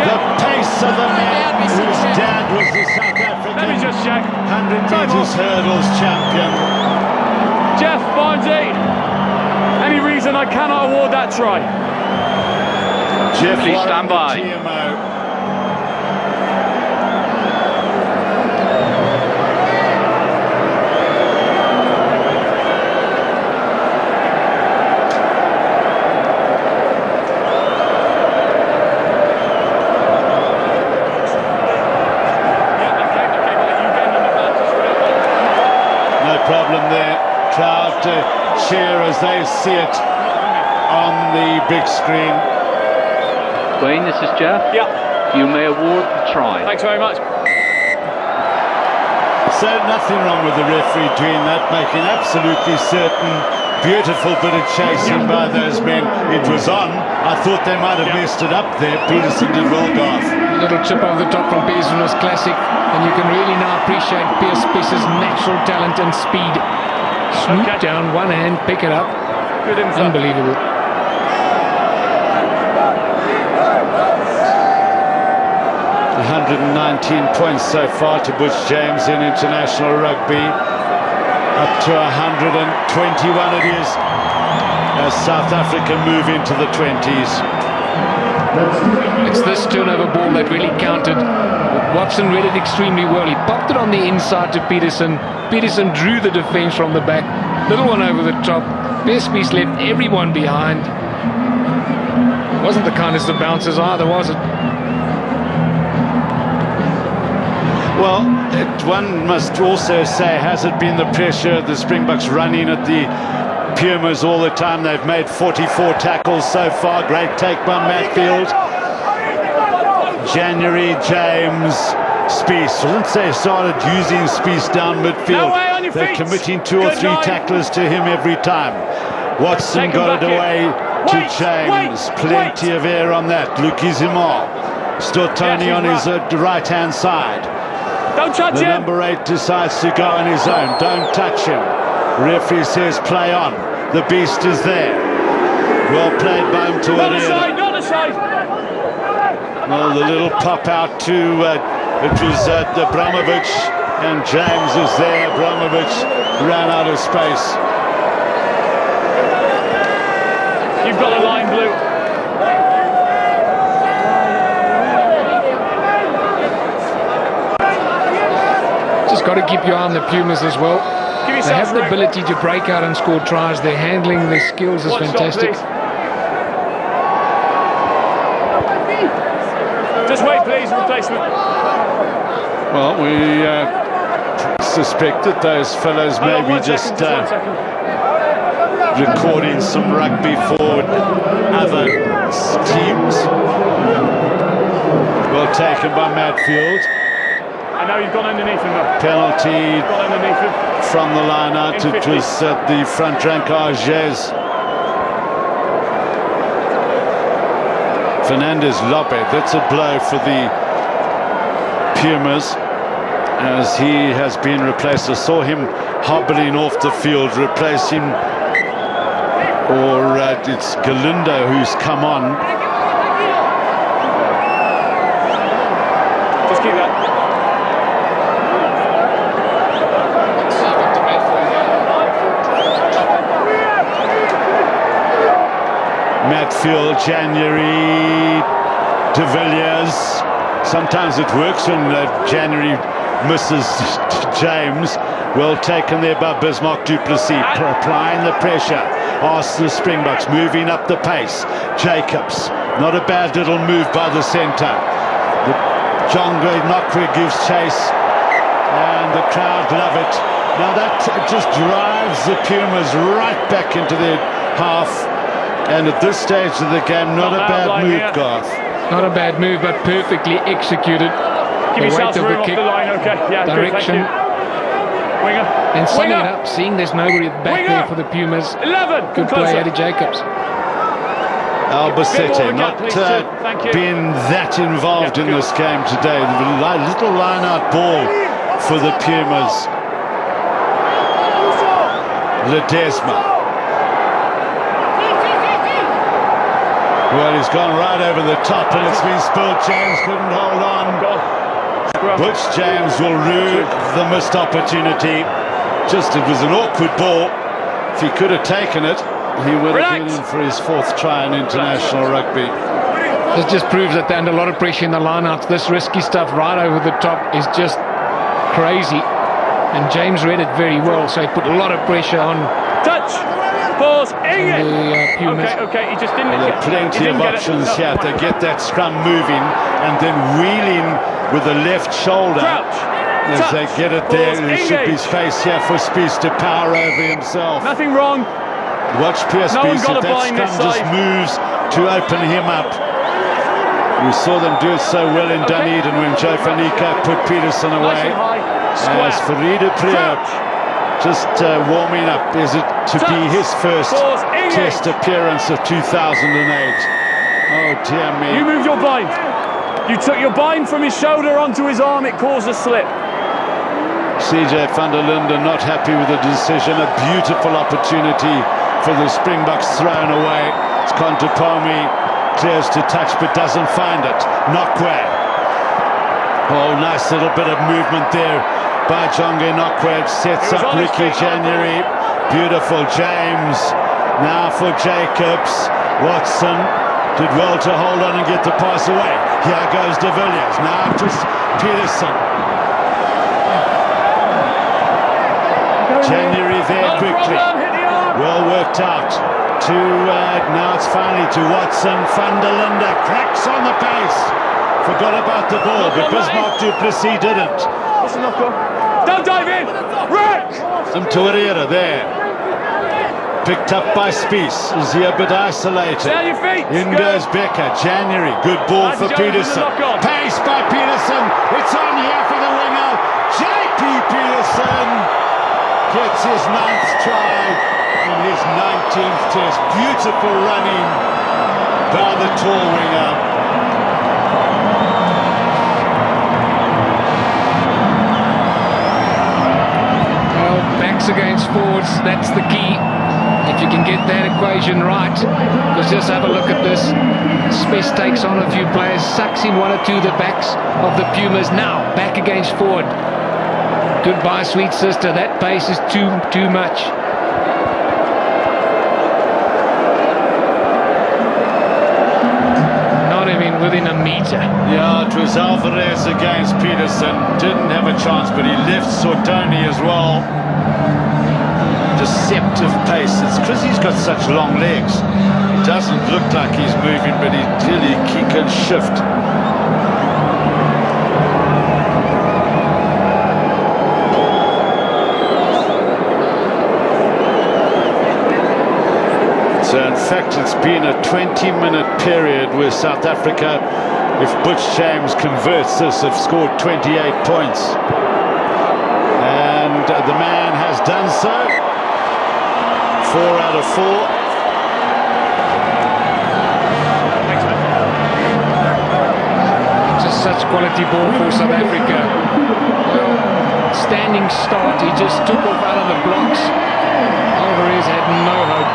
Speaker 1: The pace of the man whose dad was the South African
Speaker 3: Let me just check.
Speaker 1: 100 metres hurdles champion.
Speaker 3: Jeff Barnesy, any reason I cannot award that try?
Speaker 1: Jeff,
Speaker 4: please stand by.
Speaker 1: No problem there. Crowd cheer as they see it on the big screen.
Speaker 4: Wayne, this is Jeff.
Speaker 3: Yeah.
Speaker 4: You may award the try.
Speaker 3: Thanks very much.
Speaker 1: So nothing wrong with the referee doing that, making absolutely certain beautiful bit of chasing by those men. It was on. I thought they might have messed it up there. Peterson did well, Garth.
Speaker 2: A little chip over the top from Peterson was classic, and you can really now appreciate Pierce Spice's natural talent and speed. Swoop down, one hand, pick it up.
Speaker 3: Good info.
Speaker 2: Unbelievable.
Speaker 1: $119 points so far to Butch James in international rugby. Up to 121 it is as South Africa move into the 20s.
Speaker 2: It's this turnover ball that really counted. Watson read it extremely well. He popped it on the inside to Peterson. Peterson drew the defence from the back. Little one over the top. Pierce Spice left everyone behind. Wasn't the kindest of bounces either, was it?
Speaker 1: Well, one must also say, has it been the pressure the Springboks running at the Pumas all the time? They've made 44 tackles so far. Great take by Matfield. January, James, Spice. Once they started using Spice down midfield, they're committing 2 or 3 tacklers to him every time. Watson got it away to James. Plenty of air on that. Luki Zimar. Still Tony on his right-hand side.
Speaker 3: Don't touch him.
Speaker 1: Number 8 decides to go on his own. Don't touch him. Referee says play on. The beast is there. Well played by him to
Speaker 3: Not aside, not aside.
Speaker 1: Well, the little pop out to it was Abramovich, and James is there. Abramovich ran out of space.
Speaker 3: You've got a line, Blue.
Speaker 2: Just got to keep your eye on the Pumas as well. They have the ability to break out and score tries. Their handling, their skills is fantastic.
Speaker 3: Just wait, please. Replacement.
Speaker 1: Well, we suspect that those fellows may be just recording some rugby for other teams. Well taken by Matfield.
Speaker 3: I know you've gone underneath him though.
Speaker 1: Penalty
Speaker 3: Gone underneath him.
Speaker 1: from the line out. It was the front rank Arges. Fernandez Lope, that's a blow for the Pumas as he has been replaced. I saw him hobbling off the field, replacing, or it's Galindo who's come on.
Speaker 3: Just keep that.
Speaker 1: Matfield, January, De Villiers. Sometimes it works when January misses James. Well taken there by Bismarck du Plessis, applying the pressure. Asks the Springboks, moving up the pace. Jacobs, not a bad little move by the centre. Jongo Nokwe gives chase, and the crowd love it. Now that just drives the Pumas right back into their half. And at this stage of the game, not a bad move, Garth.
Speaker 2: Not a bad move, but perfectly executed.
Speaker 3: Give
Speaker 2: The
Speaker 3: yourself
Speaker 2: weight of
Speaker 3: room
Speaker 2: the
Speaker 3: off
Speaker 2: kick,
Speaker 3: the line, okay? Yeah,
Speaker 2: direction,
Speaker 3: good, thank you. Winger.
Speaker 2: and summing it
Speaker 3: Winger.
Speaker 2: up, seeing there's nobody back there for the Pumas.
Speaker 3: 11.
Speaker 2: Good play, Eddie Jacobs.
Speaker 1: Albacete not
Speaker 3: Thank you.
Speaker 1: been that involved in this game today. The little line-out ball for the Pumas. Ledesma. Well, he's gone right over the top, and it's been spilled. James couldn't hold on. Butch James will rue the missed opportunity. It was an awkward ball. If he could have taken it, he would have been in for his 4th try in international rugby.
Speaker 2: This just proves that they're under a lot of pressure in the lineouts. This risky stuff right over the top is just crazy. And James read it very well, so he put a lot of pressure on
Speaker 3: Touch. Pause.
Speaker 2: the Pumas.
Speaker 3: Okay, he just didn't.
Speaker 1: Well, there are plenty of options here to get that scrum moving, and then wheeling with the left shoulder.
Speaker 3: Crouch.
Speaker 1: As
Speaker 3: Touch.
Speaker 1: they get it there,
Speaker 3: Pause.
Speaker 1: there should be space here for Spice to power over himself.
Speaker 3: Nothing wrong.
Speaker 1: Watch Pierce
Speaker 3: No one
Speaker 1: Spice,
Speaker 3: got
Speaker 1: if
Speaker 3: a
Speaker 1: that
Speaker 3: blind
Speaker 1: scrum
Speaker 3: this
Speaker 1: just
Speaker 3: side.
Speaker 1: moves to open him up. We saw them do it so well in Dunedin when Joe Fanica put Peterson
Speaker 3: Nice
Speaker 1: away.
Speaker 3: and high.
Speaker 1: As
Speaker 3: Square.
Speaker 1: Farida Priya
Speaker 3: Crouch.
Speaker 1: just warming up. Is it to be his first test appearance of 2008? Oh dear me.
Speaker 3: You moved your bind. You took your bind from his shoulder onto his arm. It caused a slip.
Speaker 1: CJ van der Linden not happy with the decision. A beautiful opportunity for the Springboks thrown away. It's Contepomi, clears to touch but doesn't find it. Nokwe. Oh, nice little bit of movement there by Jonge Nokwe. Sets up Ricky January. Beautiful James. Now for Jacobs. Watson did well to hold on and get the pass away. Here goes De Villiers. Now to Peterson. January there quickly. Well worked out. Now it's finally to Watson. Van der Linde cracks on the pace. Forgot about the ball, but Bismarck du Plessis didn't.
Speaker 3: Don't dive in! Rick!
Speaker 1: Some Torreira there. Picked up by Spies. Is he a bit isolated?
Speaker 3: Stay on your feet.
Speaker 1: In goes Becker. January. Good ball for Peterson. Pace by Peterson. It's on here for the winger. JP Peterson gets his 9th try in his 19th test. Beautiful running by the tall winger.
Speaker 2: Well, backs against forwards, that's the key. If you can get that equation right, because just have a look at this. Spies takes on a few players, sucks in one or two of the backs of the Pumas. Now back against forward. Goodbye, sweet sister. That pace is too much. Not even within a meter.
Speaker 1: Yeah, it was Alvarez against Peterson. Didn't have a chance, but he left Sortoni as well. Deceptive pace. It's because he's got such long legs. It doesn't look like he's moving, but he can shift. So in fact, it's been a 20-minute period where South Africa, if Butch James converts this, have scored 28 points. And the man has done so. 4 out of 4.
Speaker 2: Just such quality ball for South Africa. Standing start, he just took off out of the blocks. Alvarez had no hope.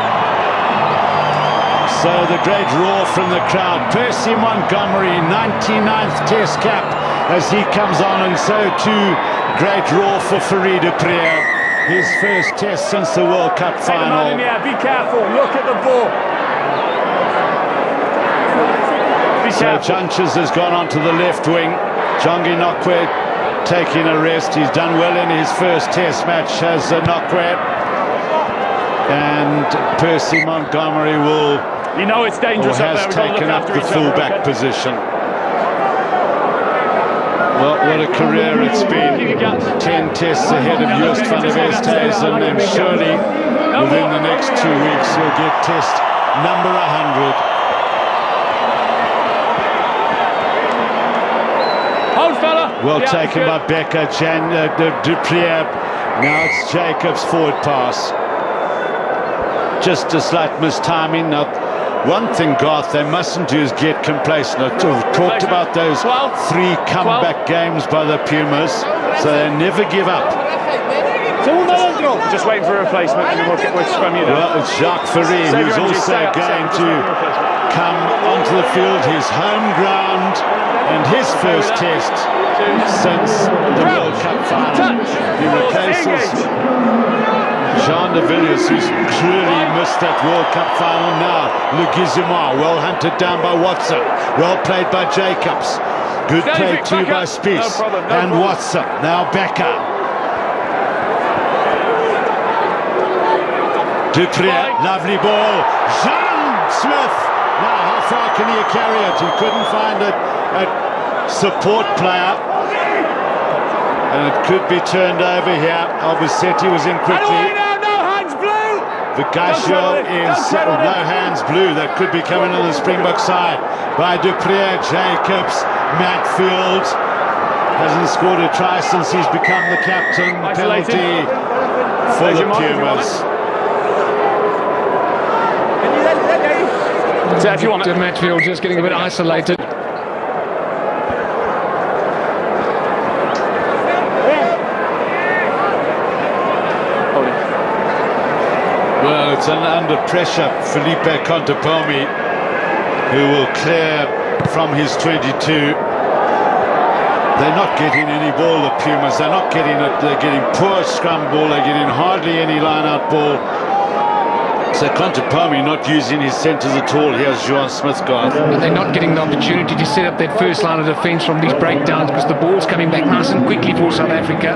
Speaker 1: So the great roar from the crowd. Percy Montgomery, 99th test cap as he comes on, and so too great roar for Farid Prier. His first test since the World Cup final.
Speaker 3: Be careful, look at the ball.
Speaker 1: So Junches has gone onto the left wing. Jonge Nokwe taking a rest. He's done well in his first test match as Nokwe. And Percy Montgomery will...
Speaker 3: You know it's dangerous up there.
Speaker 1: Has taken up the fullback position. Well, what a career it's been. 10 tests ahead of Joost van der Westhuizen, and surely within the next 2 weeks he'll get test number 100.
Speaker 3: Hold, fella.
Speaker 1: Well taken by Becker, Duprier. Now it's Jacobs' forward pass. Just a slight mistiming. Now, one thing, Garth, they mustn't do is get complacent. I've talked about those 3 comeback games by the Pumas, so they never give up.
Speaker 3: Just waiting for a replacement, and we'll scrum you down.
Speaker 1: Well, it's Jacques Ferry who's also going to come onto the field, his home ground, and his first test since the World Cup final. He replaces Jean de Villiers, who's clearly missed that World Cup final now. Lugizimar, well hunted down by Watson. Well played by Jacobs. Good play too by Spies. And Watson. Now Becker. Duprier, lovely ball. Jean Smith. Now how far can he carry it? He couldn't find a support player. And it could be turned over here. Albusetti was in quickly. Vicasio is no hands blue. That could be coming on the Springbok side by Duprier. Jacobs, Matfield hasn't scored a try since he's become the captain. Penalty for the Pumas.
Speaker 3: So if you want
Speaker 2: The Matfield just getting a bit isolated.
Speaker 1: Well, it's under pressure. Felipe Contepomi, who will clear from his 22. They're not getting any ball, the Pumas. They're not getting it. They're getting poor scrum ball. They're getting hardly any line-out ball. So Contepomi not using his centres at all. Here's Johan Smithgaard.
Speaker 2: And they're not getting the opportunity to set up that first line of defence from these breakdowns because the ball's coming back nice and quickly for South Africa.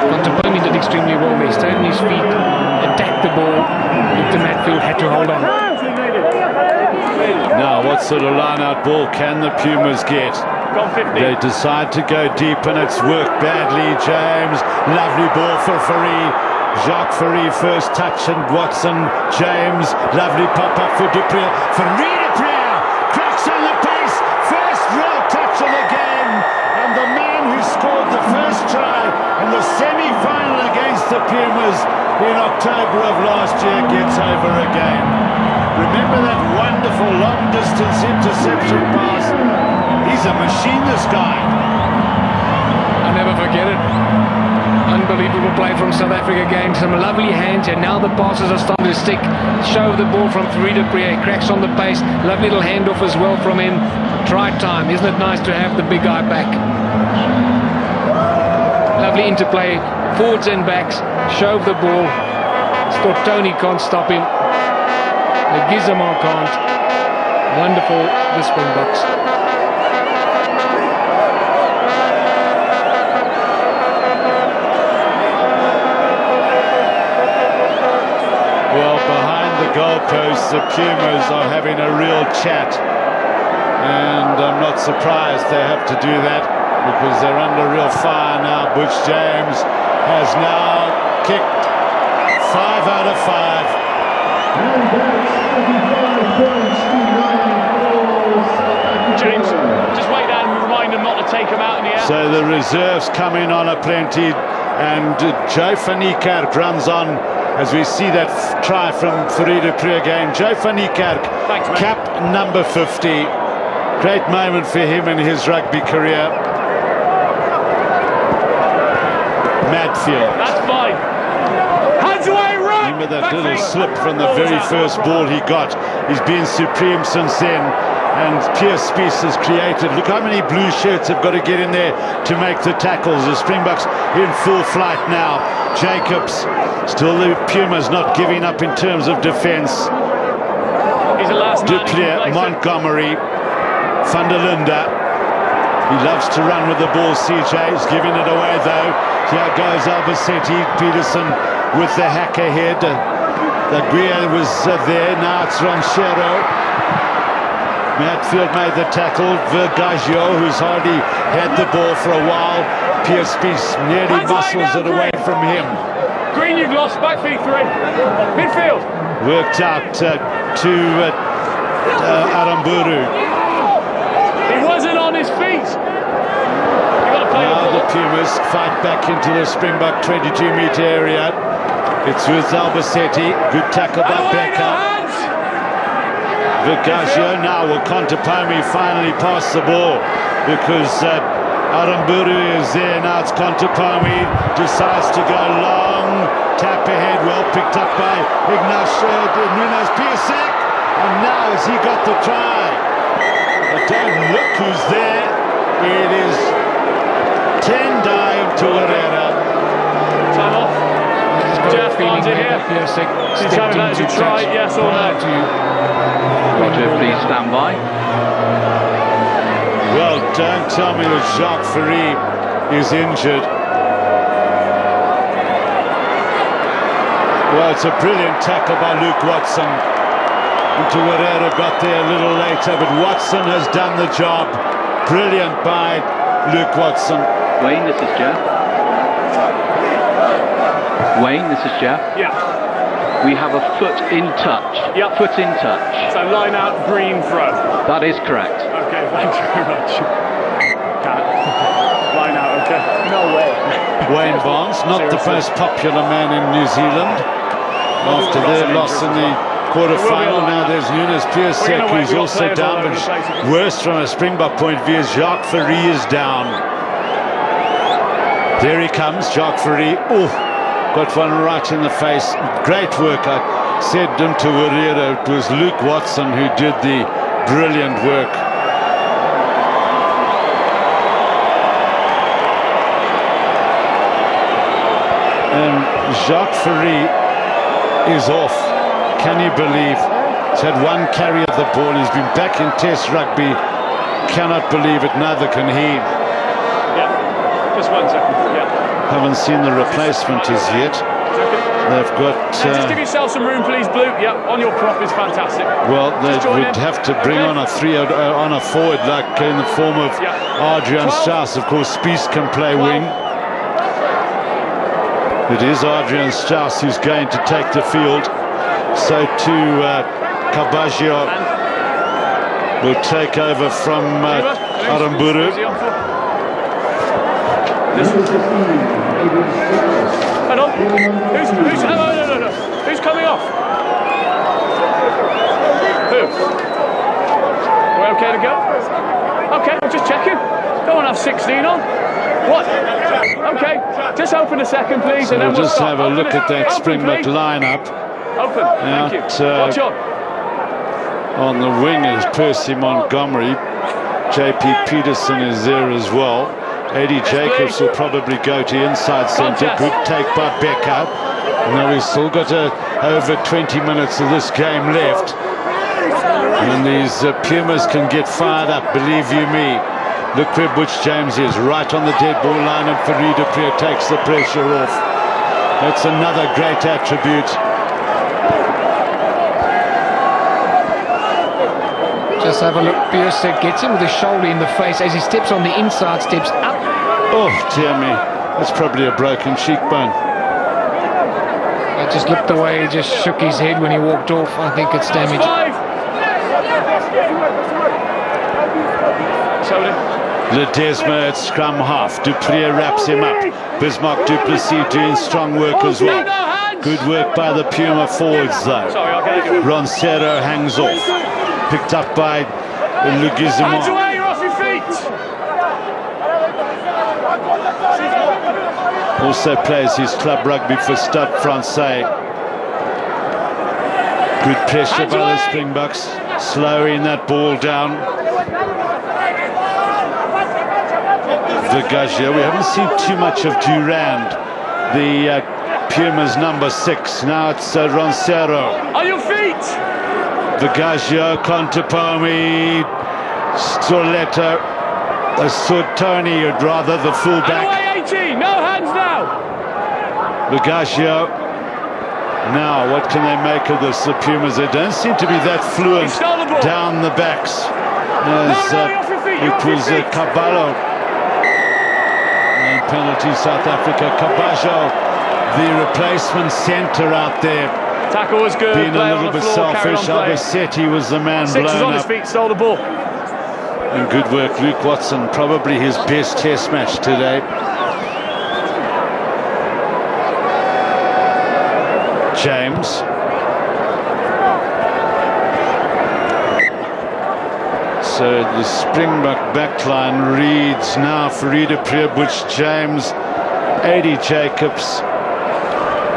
Speaker 2: Contepomi did extremely well there. Stayed on his feet, attacked the ball. The Matfield had to hold on.
Speaker 1: Now, what sort of line-out ball can the Pumas get? They decide to go deep, and it's worked badly. James, lovely ball for Fourie. Jacques Fourie, first touch, and Watson. James, lovely pop-up for Dupree. Fourie Dupree cracks on the pace. First real touch of the game. And the man who scored the first try in the semi-final against the Pumas in October of last year gets over again. Remember that wonderful long-distance interception pass? He's a machine, this guy.
Speaker 2: I'll never forget it. Unbelievable play from South Africa again. Some lovely hands, and now the passes are starting to stick. Shove the ball from Fourie Dupree. Cracks on the pace. Lovely little handoff as well from him. Try time. Isn't it nice to have the big guy back? Lovely interplay. Forwards and backs. Shove the ball. Stortoni can't stop him. The Gizmo can't. Wonderful, the Springboks.
Speaker 1: Well, behind the goalposts, the Pumas are having a real chat. And I'm not surprised they have to do that because they're under real fire now. Butch James has now kicked 5 out of 5.
Speaker 3: James, just wait down and remind them not to take him out in the air.
Speaker 1: So the reserves come in on a plenty, and Joe van Niekerk runs on as we see that try from Fourie Dupree again. Joe van Niekerk, cap number 50. Great moment for him in his rugby career. Matfield.
Speaker 3: That's fine. Hands away, right.
Speaker 1: Remember that little slip from the very first ball he got. He's been supreme since then. And Pierce Spies has created. Look how many blue shirts have got to get in there to make the tackles. The Springboks in full flight now. Jacobs, still the Pumas not giving up in terms of defence.
Speaker 3: He's the last man.
Speaker 1: Duplessis, Montgomery, Van der Linde. He loves to run with the ball, CJ. He's giving it away though. Here goes Albacetti. Peterson with the hack ahead. The Guia was there. Now it's Ranchero. Matfield made the tackle. Vergagio, who's hardly had the ball for a while. Pierce Spies nearly muscles it away from him.
Speaker 3: Green, you've lost. Back feet 3. Midfield.
Speaker 1: Worked out to Aramburu.
Speaker 3: He wasn't on his feet. You've got to play
Speaker 1: Now
Speaker 3: the
Speaker 1: the Pumas fight back into the Springbok 22-metre area. It's with Albacetti. Good tackle by Becker. Vergagio now will Contepomi finally pass the ball because Aramburu is there. Now it's Contepomi, decides to go long, tap ahead, well picked up by Ignacio Nunes Piasek, and now has he got the try? But don't look who's there. It is Tendai Tuarera.
Speaker 3: Time off. Jeff,
Speaker 2: feeling
Speaker 3: here.
Speaker 2: Piasek
Speaker 3: Did you have that to try, yes or no?
Speaker 4: Roger, please stand by.
Speaker 1: Well, don't tell me that Jacques Fourie is injured. Well, it's a brilliant tackle by Luke Watson. Tuarera got there a little later, but Watson has done the job. Brilliant by Luke Watson.
Speaker 4: Wayne, this is Jeff. Wayne, this is Jeff.
Speaker 3: Yeah.
Speaker 4: We have a foot in touch.
Speaker 3: Yep.
Speaker 4: Foot in touch.
Speaker 3: So line out, green, throw.
Speaker 4: That is correct.
Speaker 3: Okay, thanks very much. Line out, Okay. No way.
Speaker 1: Wayne Barnes, not the most popular man in New Zealand. After their loss in the quarter-final, now there's Nunes Piasek, who's also down, but worse from a Springbok point of view is Jacques Fourie is down. There he comes, Jacques Fourie. Oh, got one right in the face. Great work. I said to Warrior, it was Luke Watson who did the brilliant work. And Jacques Fourie is off. Can you believe? He's had one carry of the ball. He's been back in Test rugby. Cannot believe it. Neither can he.
Speaker 3: Yeah, just 1 second. Yeah.
Speaker 1: Haven't seen the replacement as yet. They've got.
Speaker 3: Just give yourself some room, please, Blue. Yeah, on your prop is fantastic.
Speaker 1: Well, they would have to bring on a forward, like in the form of Adrian Strauss. Of course, Spies can play wing. It is Adrian Strauss who's going to take the field. So too Kabajio will take over from Aramburu.
Speaker 3: Hello? No. Who's coming off? Who? We're okay to go? Okay, I'm just checking. Don't want to have 16 on. What? Okay, just open a second, please,
Speaker 1: So
Speaker 3: and then
Speaker 1: we'll just have a look at that
Speaker 3: Open,
Speaker 1: Springbok
Speaker 3: please.
Speaker 1: lineup.
Speaker 3: Open, thank you. Watch on.
Speaker 1: On the wing is Percy Montgomery. JP Peterson is there as well. Eddie Jacobs will probably go to inside centre. Good take by Becker. Now we've still got over 20 minutes of this game left. And these Pumas can get fired up, believe you me. Look where Butch James is, right on the dead ball line, and Fourie du Preez takes the pressure off. That's another great attribute.
Speaker 2: Just have a look. Piasek gets him with a shoulder in the face as he steps on the inside, steps up.
Speaker 1: Oh, dear me. That's probably a broken cheekbone.
Speaker 2: I just looked the way he just shook his head when he walked off. I think it's damage.
Speaker 1: Ledesma at scrum half. Du Preez wraps him up. Bismarck du Plessis doing strong work as well. Good work by the Puma forwards though. Roncero hangs off. Picked up by Leguizamon.
Speaker 3: Hands away, you're off your feet!
Speaker 1: Also plays his club rugby for Stade Francais. Good pressure by the Springboks. Slowing that ball down. Vergagia. We haven't seen too much of Durand, the Pumas number 6. Now it's Roncero.
Speaker 3: On your feet!
Speaker 1: Vergagia, Contepomi, Storletta, Sotoni, rather, the fullback.
Speaker 3: Away 18, no hands now!
Speaker 1: Vergagia. Now, what can they make of this? The Pumas, they don't seem to be that fluent down the backs. As it was Caballo. And penalty, South Africa. Caballo, the replacement centre out there.
Speaker 3: Tackle was good.
Speaker 1: Being a little bit selfish. Albacete was the man
Speaker 3: Six
Speaker 1: blown
Speaker 3: was on his
Speaker 1: up.
Speaker 3: feet, stole the ball.
Speaker 1: And good work, Luke Watson. Probably his best test match today. James. So the Springbok backline reads now Fourie du Preez, Butch James, Eddie Jacobs,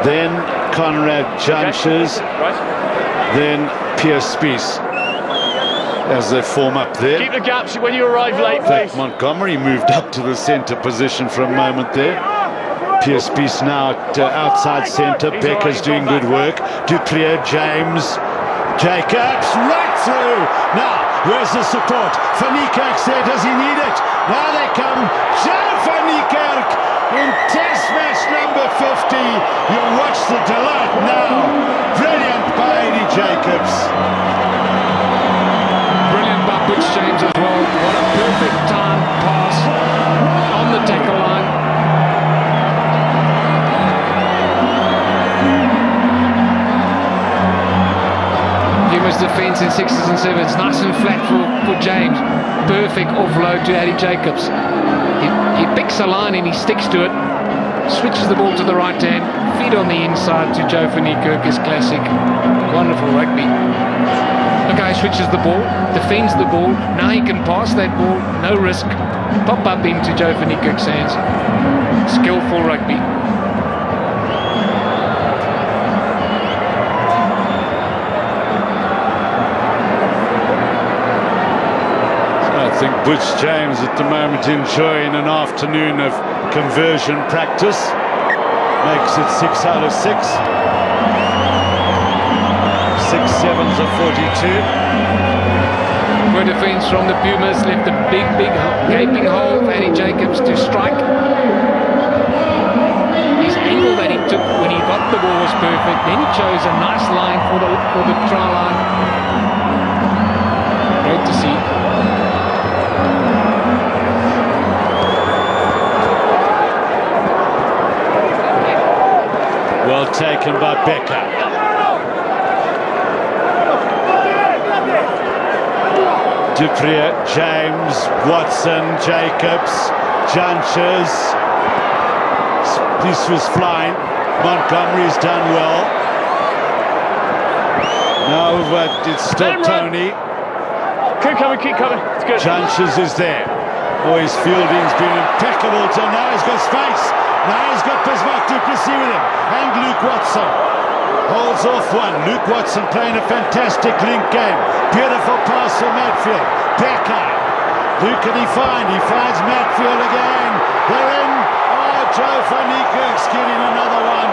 Speaker 1: then Conrad Junches, then Pierre Spies as they form up there.
Speaker 3: Keep the gaps when you arrive late, please.
Speaker 1: Montgomery moved up to the centre position for a moment there. Pierre Spies now at outside centre. Becker's doing good work. Du Preez, James, Jacobs, right through. Now, where's the support? Van Niekerk there, does he need it? Now they come. Joe Van Niekerk in test match number 50. You'll watch the delight now. Brilliant by Eddie Jacobs.
Speaker 2: Brilliant by Butch James as well. What a perfect time pass on the tackle line. Pumas defence in 6s and 7s, nice and flat for James. Perfect offload to Eddie Jacobs. He picks a line and he sticks to it, switches the ball to the right hand, feet on the inside to Joe van Niekerk is classic. Wonderful rugby. The guy switches the ball, defends the ball, now he can pass that ball, no risk, pop up into Joe van Niekerk's hands. Skillful rugby.
Speaker 1: I think Butch James at the moment enjoying an afternoon of conversion practice. Makes it 6 out of 6. 6 sevens of 42.
Speaker 2: Good defence from the Pumas, left a big gaping hole for Eddie Jacobs to strike. His angle that he took when he got the ball was perfect. Then he chose a nice line for the try line. Great to see.
Speaker 1: Well taken by Becker. Duprier, James, Watson, Jacobs, Junches. This was flying. Montgomery's done well. Now it's still Tony.
Speaker 3: Keep coming, keep coming. It's good.
Speaker 1: Junches is there. Oh, his fielding's been impeccable till now. He's got space. Now he's got Bismarck du Plessis with him. And Luke Watson holds off one. Luke Watson playing a fantastic link game. Beautiful pass from Matfield. Becker. Who can he find? He finds Matfield again. They're in. Oh, Joe van Niekerk's getting another one.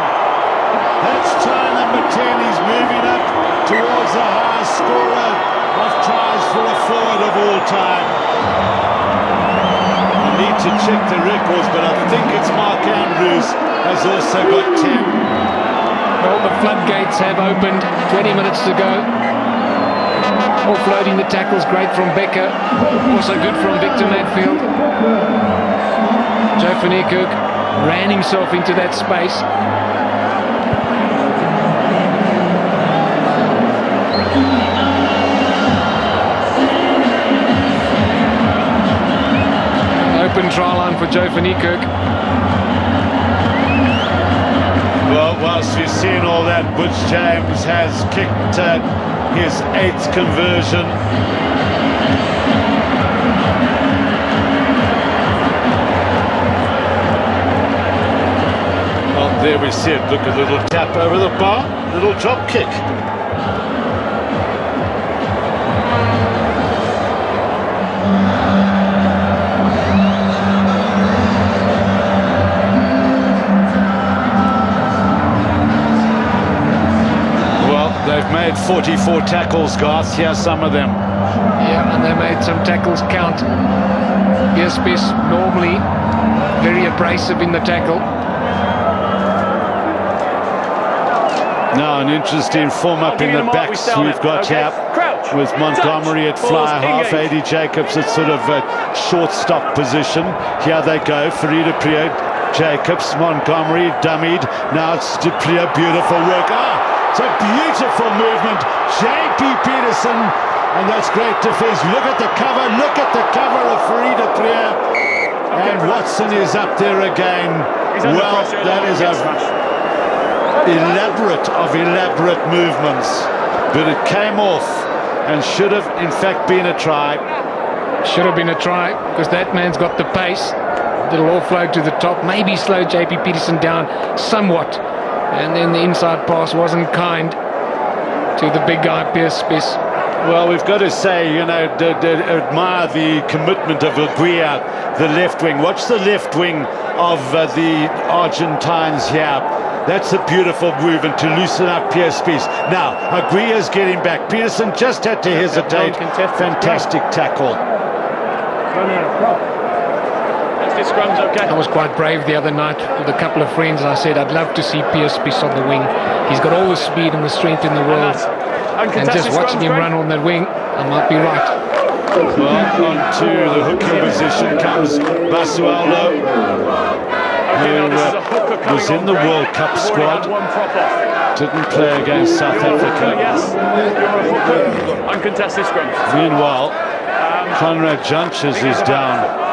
Speaker 1: That's try number 10. He's moving up towards the highest scorer of tries for a forward of all time. I need to check the records, but I think it's Mark Andrews has also got 10.
Speaker 2: Well, the floodgates have opened. 20 minutes to go. Offloading the tackles, great from Becker. Also good from Victor Matfield. Joe van Niekerk ran himself into that space. Open try line for Joe van Niekerk.
Speaker 1: Well, whilst we've seen all that, Butch James has kicked his 8th conversion. Well, there we see it. Look, a little tap over the bar, little drop kick. They've made 44 tackles, Garth. Here are some of them.
Speaker 2: Yeah, and they made some tackles count. Pierce normally very abrasive in the tackle.
Speaker 1: Now an interesting form up in the backs we've got here with Montgomery at fly half, Eddie Jacobs at sort of a short stop position. Here they go, Farida Priya, Jacobs, Montgomery, dummied. Now it's Duprier, beautiful work. It's a beautiful movement. J.P. Peterson, and that's great defense. Look at the cover of Farida Priya. And Watson is up there again. Well, that is a elaborate movements. But it came off and should have, in fact, been a try.
Speaker 2: Should have been a try, because that man's got the pace. Little offload to the top, maybe slow J.P. Peterson down somewhat. And then the inside pass wasn't kind to the big guy, Pierce.
Speaker 1: Well, we've got to say, you know, admire the commitment of Aguirre, the left wing. Watch the left wing of the Argentines here. That's a beautiful movement to loosen up Pierce. Now, Aguirre's getting back. Peterson just had to hesitate. Fantastic tackle.
Speaker 3: Scrum's okay.
Speaker 2: I was quite brave the other night with a couple of friends. I said I'd love to see Pierce on the wing. He's got all the speed and the strength in the world. And just watching him run on that wing, I might be right.
Speaker 1: Well, on to the hooking position comes Basualdo, who was in the World Cup squad. Didn't play against South Africa.
Speaker 3: Uncontested scrum.
Speaker 1: Meanwhile, Conrad Junches is down.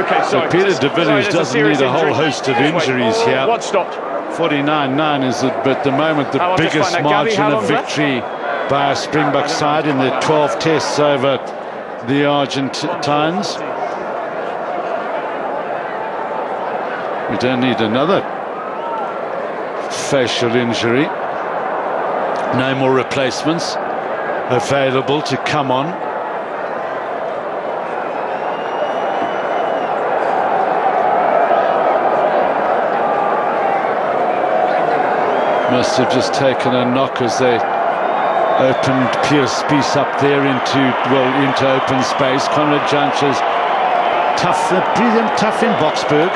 Speaker 3: Okay,
Speaker 1: So
Speaker 3: sorry.
Speaker 1: Peter de Villiers
Speaker 3: There's
Speaker 1: doesn't
Speaker 3: serious
Speaker 1: need a whole
Speaker 3: injury.
Speaker 1: host of
Speaker 3: Just wait.
Speaker 1: injuries here.
Speaker 3: What stopped?
Speaker 1: 49-9 is at the moment the
Speaker 3: I'll just
Speaker 1: biggest
Speaker 3: find out. Gabby,
Speaker 1: margin
Speaker 3: how
Speaker 1: of
Speaker 3: long's left?
Speaker 1: victory by a Springbok side in their 12 tests over the Argentines. We don't need another facial injury. No more replacements available to come on. Must have just taken a knock as they opened Pierce Spies up there into open space. Conrad Janches, tough in Boksburg.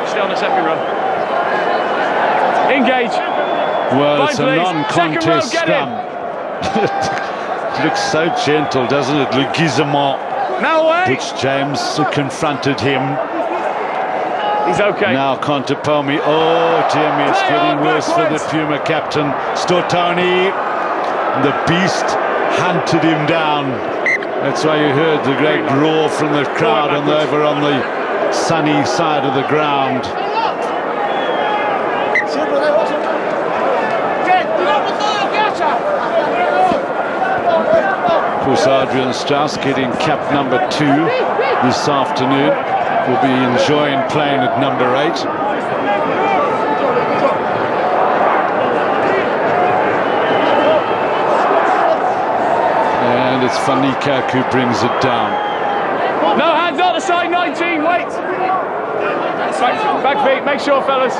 Speaker 3: Stay on the second row. Engage.
Speaker 1: Well,
Speaker 3: Fine,
Speaker 1: it's a
Speaker 3: please.
Speaker 1: non-contest
Speaker 3: Second row,
Speaker 1: scrum. It looks so gentle, doesn't it? Le Guizemont,
Speaker 3: Now away.
Speaker 1: which James confronted him.
Speaker 3: He's okay.
Speaker 1: Now Contepomi. Oh dear me, it's
Speaker 3: Play
Speaker 1: getting
Speaker 3: on,
Speaker 1: worse for the
Speaker 3: backwards.
Speaker 1: Puma captain. Stortoni, the beast, hunted him down. That's why you heard the great roar from the crowd over on the sunny side of the ground. Of course, Adrian Strauss getting cap number 2 this afternoon. Will be enjoying playing at number 8. And it's Fanikak who brings it down.
Speaker 3: No hands out the side, 19. Wait. Back feet. Make sure, fellas.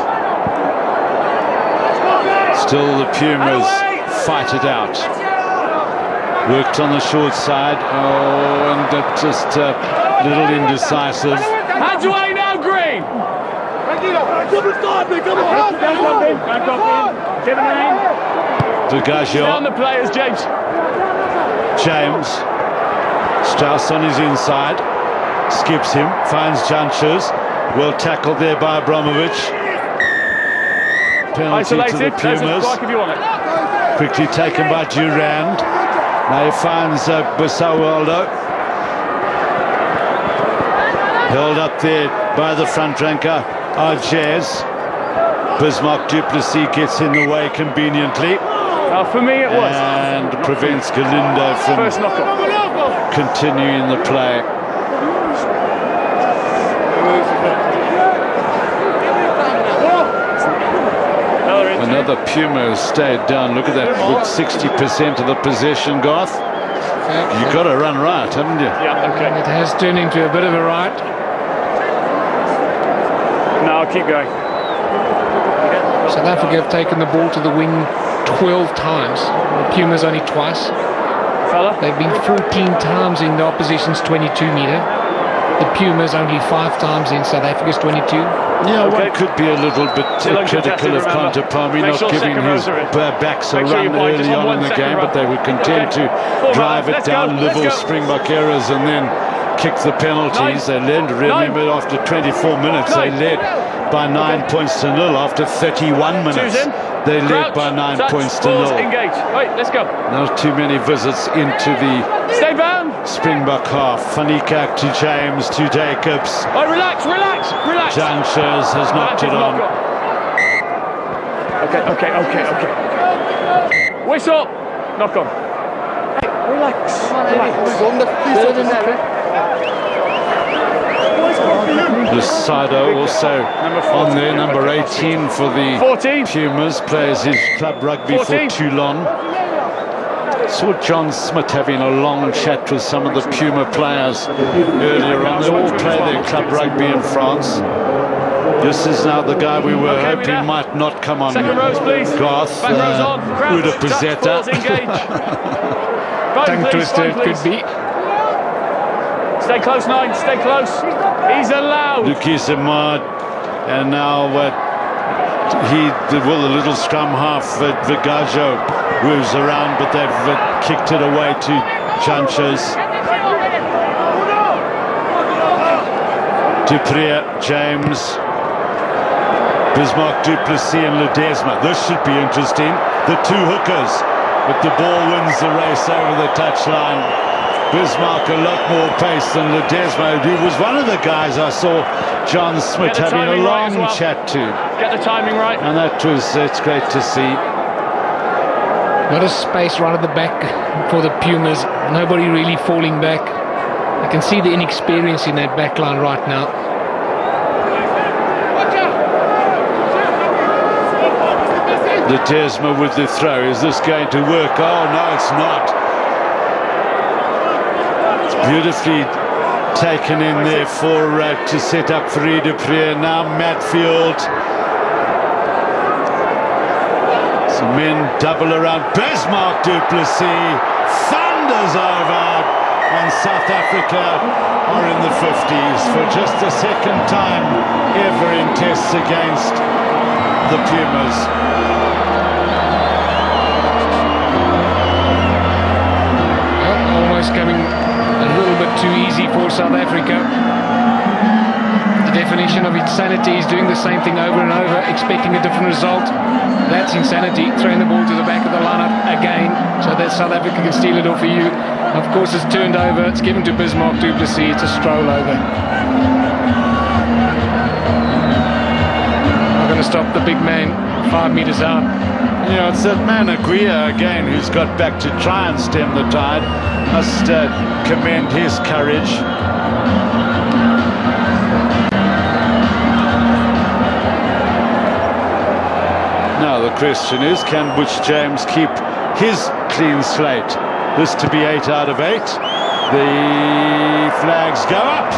Speaker 1: Still the Pumas fight it out. Worked on the short side. Oh, and just a little indecisive.
Speaker 3: Hands away now, Green.
Speaker 1: Degagio.
Speaker 3: Down the players, James.
Speaker 1: James. Strauss on his inside. Skips him. Finds Janches. Well tackled there by Abramovich. Penalty
Speaker 3: Isolated.
Speaker 1: to the
Speaker 3: There's a
Speaker 1: Pumas.
Speaker 3: strike if you want it.
Speaker 1: Quickly taken by Durand. Now he finds Basawaldo. Held up there by the front ranker, Arges. Bismarck Duplessis gets in the way conveniently.
Speaker 3: For me, it was.
Speaker 1: And prevents Galindo from
Speaker 3: First knock-off.
Speaker 1: continuing the play. Another Puma has stayed down. Look at that, with 60% of the possession, Garth. You've got to run right, haven't you?
Speaker 3: Yeah, okay.
Speaker 2: It has turned into a bit of a right.
Speaker 3: No, I'll keep going.
Speaker 2: South Africa have taken the ball to the wing 12 times. The Pumas only twice.
Speaker 3: Fella?
Speaker 2: They've been 14 times in the opposition's 22-metre. The Pumas only 5 times in South Africa's 22.
Speaker 1: Yeah,
Speaker 3: Okay.
Speaker 1: one could be a little bit critical of Contepomi not
Speaker 3: sure
Speaker 1: giving
Speaker 3: second
Speaker 1: his
Speaker 3: rows are in.
Speaker 1: backs a
Speaker 3: Make sure
Speaker 1: run
Speaker 3: you point just
Speaker 1: early
Speaker 3: on
Speaker 1: on in
Speaker 3: one
Speaker 1: the
Speaker 3: second
Speaker 1: game,
Speaker 3: row.
Speaker 1: but they would contend
Speaker 3: Okay.
Speaker 1: to
Speaker 3: Full
Speaker 1: drive
Speaker 3: round.
Speaker 1: it
Speaker 3: Let's
Speaker 1: down,
Speaker 3: go. Let's
Speaker 1: little
Speaker 3: go.
Speaker 1: Springbok errors, and then kick the penalties. They led, remember, after 24 minutes, they led by 9 points to 0. After 31 minutes,
Speaker 3: Two's in.
Speaker 1: they led
Speaker 3: Crouch,
Speaker 1: by 9
Speaker 3: touch,
Speaker 1: points to
Speaker 3: pause,
Speaker 1: 0.
Speaker 3: engage. Right, let's go.
Speaker 1: Not too many visits into the
Speaker 3: Stay bound.
Speaker 1: Springbok half. Fanikak to James, to Jacobs.
Speaker 3: Oh, relax.
Speaker 1: Janches has knocked it on.
Speaker 3: Okay. Whistle. Knock on. Hey, relax.
Speaker 1: Lucido also on there, number 18 for the
Speaker 3: 14.
Speaker 1: Pumas, plays his club rugby
Speaker 3: 14.
Speaker 1: for Toulon. Saw John Smith having a long chat with some of the Puma players earlier on. They all play their club rugby in France. This is now the guy we were hoping might not come on.
Speaker 3: Second rows, please.
Speaker 1: Garth,
Speaker 3: Back rows on. Crouch,
Speaker 1: Uda
Speaker 3: touch,
Speaker 1: Pizzetta.
Speaker 3: pause, engage.
Speaker 2: Tongue twister, it could be.
Speaker 3: Stay close, 9. Stay close. He's allowed.
Speaker 1: Lucas Ahmad, and now the little scrum half, Vigajo, moves around, but they've kicked it away to Janches. Dupree, James, Bismarck Duplessis and Ledesma. This should be interesting. The two hookers. but the ball wins the race over the touchline. Bismarck a lot more pace than Ledesma, who was one of the guys I saw John Smith having a long chat to.
Speaker 3: Get the timing right.
Speaker 1: And it's great to see.
Speaker 2: A lot of space right at the back for the Pumas. Nobody really falling back. I can see the inexperience in that back line right now.
Speaker 1: Ledesma with the throw. Is this going to work? Oh, no, it's not. Beautifully taken in there for to set up Free de Pree. Now Matfield. Some men double around. Bismarck du Plessis thunders over, and South Africa are in the 50s for just the second time ever in tests against the Pumas.
Speaker 2: Almost coming a little bit too easy for South Africa. The definition of insanity is doing the same thing over and over, expecting a different result. That's insanity. Throwing the ball to the back of the lineup again, so that South Africa can steal it off of you. Of course, it's turned over. It's given to Bismarck du Plessis. It's a stroll over. Not going to stop the big man 5 meters out.
Speaker 1: Yeah, it's that man Aguirre again who's got back to try and stem the tide. Must commend his courage. Now the question is, can Butch James keep his clean slate? This to be 8 out of 8. The flags go up.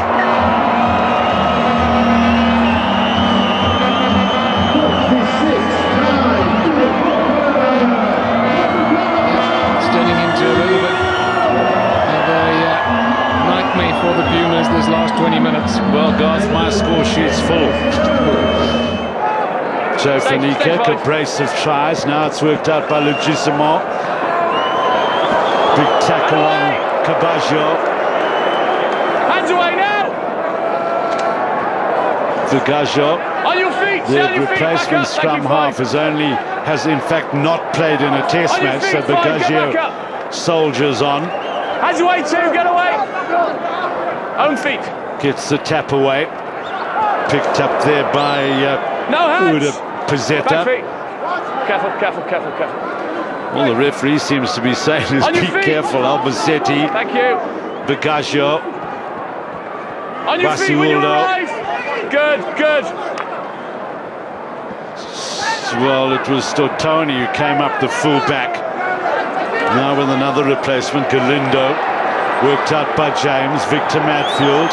Speaker 2: For the Pumas this last 20 minutes.
Speaker 1: Well, guys, my score sheet's full. Joe Fanica, a brace of tries. Now it's worked out by Legisimo. Big tackle on Cabaggio.
Speaker 3: Hands away now!
Speaker 1: Vigaggio,
Speaker 3: On your feet!
Speaker 1: the replacement scrum half, has in fact not played in a test match, so Vigaggio soldiers on.
Speaker 3: Hands away too, get away! Own feet.
Speaker 1: Gets the tap away. Picked up there by
Speaker 3: No hands.
Speaker 1: Uda Pizzetta.
Speaker 3: Back feet. Careful, careful, careful, careful.
Speaker 1: All the referee seems to be saying is
Speaker 3: On your
Speaker 1: be
Speaker 3: feet.
Speaker 1: careful. Albacetti,
Speaker 3: Thank you.
Speaker 1: Vigaggio,
Speaker 3: On your feet when you
Speaker 1: Basiuolo.
Speaker 3: arrive. Good, good.
Speaker 1: Well, it was Stortoni who came up the full back. Now with another replacement, Galindo. Worked out by James. Victor Matfield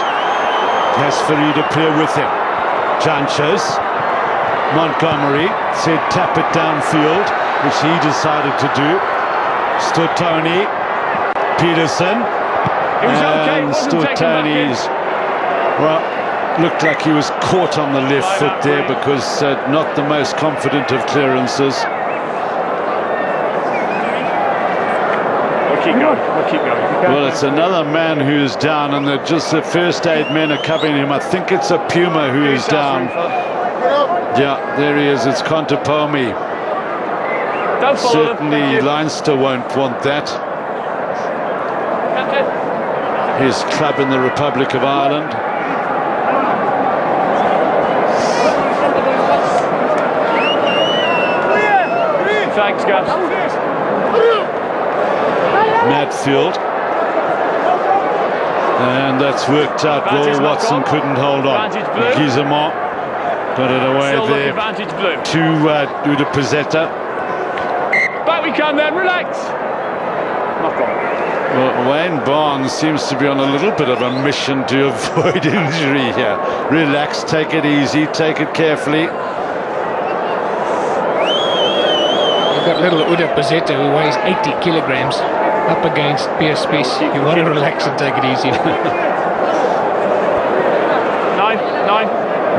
Speaker 1: has Free de Pree with him. Janchas. Montgomery said tap it downfield, which he decided to do. Stortoni. Peterson.
Speaker 3: He was okay.
Speaker 1: And
Speaker 3: Wasn't taken back in.
Speaker 1: Stortoni's, well, looked like he was caught on the left foot there because not the most confident of clearances.
Speaker 3: Keep going, we'll keep going.
Speaker 1: Well, it's another man who's down, and just the first aid men are covering him. I think it's a Puma who is down. Yeah, there he is. It's Contepomi.
Speaker 3: Don't follow
Speaker 1: Certainly
Speaker 3: them.
Speaker 1: Leinster won't want that. His club in the Republic of Ireland.
Speaker 3: Thanks, guys.
Speaker 1: Matfield, and that's worked out well. Watson couldn't hold on. Guizemont got it away there to Uda Pizzetta.
Speaker 3: Back we come then, relax. Knock on.
Speaker 1: Well, Wayne Barnes seems to be on a little bit of a mission to avoid injury here. Relax, take it easy, take it carefully.
Speaker 2: You've got little Uda Pizzetta who weighs 80 kilograms. Up against PSP, you want to relax and take it easy.
Speaker 3: 9, 9.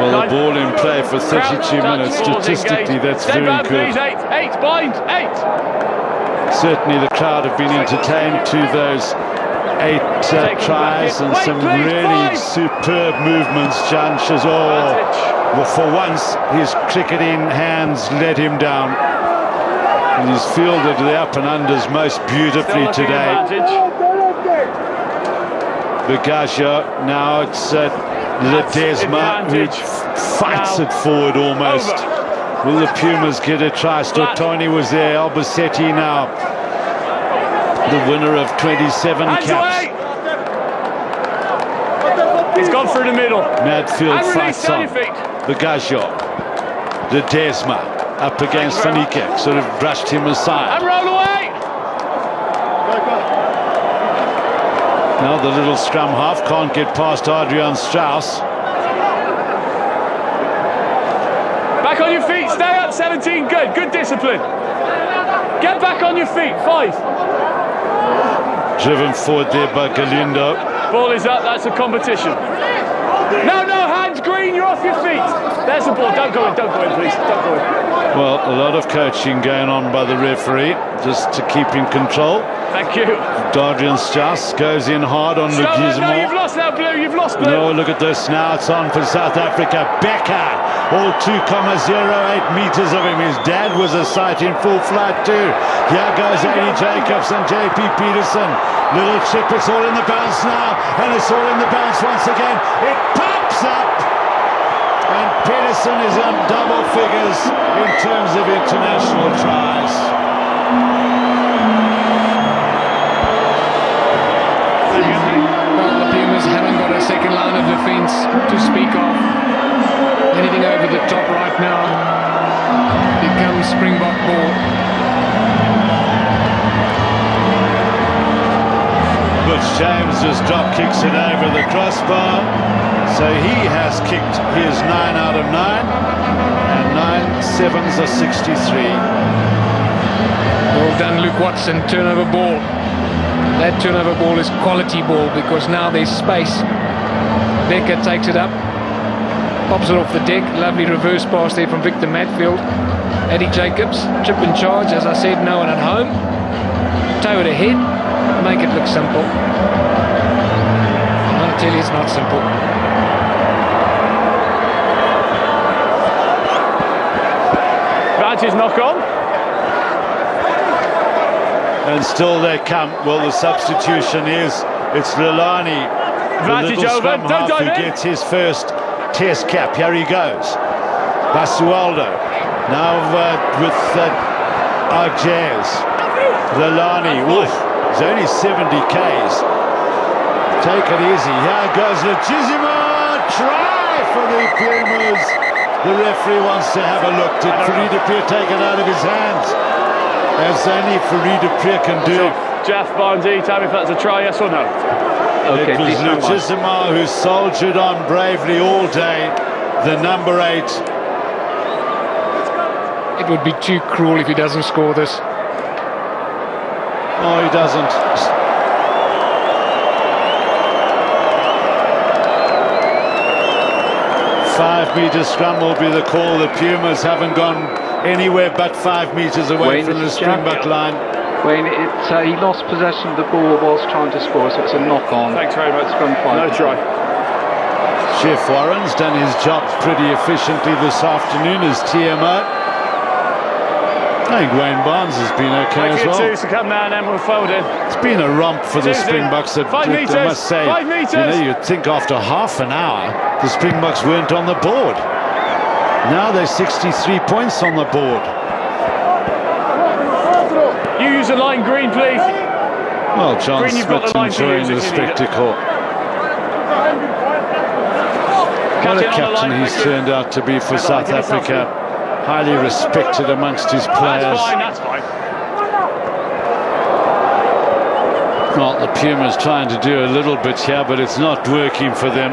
Speaker 1: Well,
Speaker 3: 9.
Speaker 1: the ball in play for 32 minutes. Statistically, that's very good.
Speaker 3: Please, 8, bind, 8.
Speaker 1: Certainly the crowd have been entertained to those 8 tries and some really superb movements. Janchas, well, for once his cricketing hands let him down. And he's fielded the up and unders most beautifully today. Bagaja, now it's Ledesma who fights it forward almost. Will the Pumas get a try? Stortoni was there, Albacete now, the winner of 27 caps.
Speaker 3: He's gone through the middle.
Speaker 1: Madfield fights on. Bagaja, Ledesma up against Fanike, sort of brushed him aside.
Speaker 3: And roll away!
Speaker 1: Now the little scrum half can't get past Adrian Strauss.
Speaker 3: Back on your feet, stay up, 17, good discipline. Get back on your feet, 5.
Speaker 1: Driven forward there by Galindo.
Speaker 3: Ball is up, that's a competition. No, hands green, you're off your feet. There's the ball, don't go in, please, don't go in.
Speaker 1: Well, a lot of coaching going on by the referee, just to keep in control.
Speaker 3: Thank you.
Speaker 1: Adrian Strauss goes in hard on Ledesma.
Speaker 3: No, you've lost now, Blue, you've lost Blue.
Speaker 1: No, look at this, now it's on for South Africa. Becker, all 2.08 meters of him. His dad was a sight in full flight too. Here goes Eddie Jacobs and JP Peterson. Little chip, it's all in the bounce now, and it's all in the bounce once again. It pops up, and Peterson is on double figures in terms of international tries.
Speaker 2: Well, the Pumas haven't got a second line of defence to speak of. Anything over the top right now becomes Springbok ball.
Speaker 1: Butch James just drop kicks it over the crossbar, so he has kicked his 9 out of 9, and 9 sevens are 63.
Speaker 2: Well done, Luke Watson. Turnover ball. That turnover ball is quality ball because now there's space. Becker takes it up, pops it off the deck. Lovely reverse pass there from Victor Matfield. Eddie Jacobs, chip in charge, as I said, no one at home. Toe it ahead, make it look simple. I'll tell you it's not simple.
Speaker 3: Badges knock on.
Speaker 1: And still they come. Well, the substitution is, it's Lilani, the little scrum half, who gets his first test cap. Here he goes. Basualdo, now with Arjaz. Lilani, oof, he's only 70 Ks. Take it easy. Here goes Legizimo, try for the Pumas. The referee wants to have a look. Did Farida Pier take it out of his hands? As only Farida Pier can do.
Speaker 3: Jeff Barnesy, tell me if that's a try, yes or no?
Speaker 4: Okay,
Speaker 1: it was Legizimo who soldiered on bravely all day, the number 8.
Speaker 2: It would be too cruel if he doesn't score this.
Speaker 1: Oh, he doesn't. Five-metre scrum will be the call. The Pumas haven't gone anywhere but 5 metres away from the Springbok line.
Speaker 4: Wayne, he lost possession of the ball whilst trying to score, so it's a knock-on.
Speaker 3: Thanks very much.
Speaker 4: Scrum 5.
Speaker 3: No try.
Speaker 1: Chef Warren's done his job pretty efficiently this afternoon as TMO. I think Wayne Barnes has been okay as well.
Speaker 3: To come now and then we'll fold in.
Speaker 1: It's been a romp for the Springboks.
Speaker 3: 5 metres.
Speaker 1: I must say,
Speaker 3: 5 metres.
Speaker 1: You know, you'd think after half an hour the Springboks weren't on the board. Now they're 63 points on the board.
Speaker 3: You use the line green, please.
Speaker 1: Well, John
Speaker 3: Green, you've got the line
Speaker 1: Smith's
Speaker 3: to
Speaker 1: enjoying
Speaker 3: use
Speaker 1: the
Speaker 3: if you need it.
Speaker 1: spectacle. What a captain he's turned out to be for South Africa. Highly respected amongst his players.
Speaker 3: That's fine.
Speaker 1: Well, the Pumas trying to do a little bit here, but it's not working for them.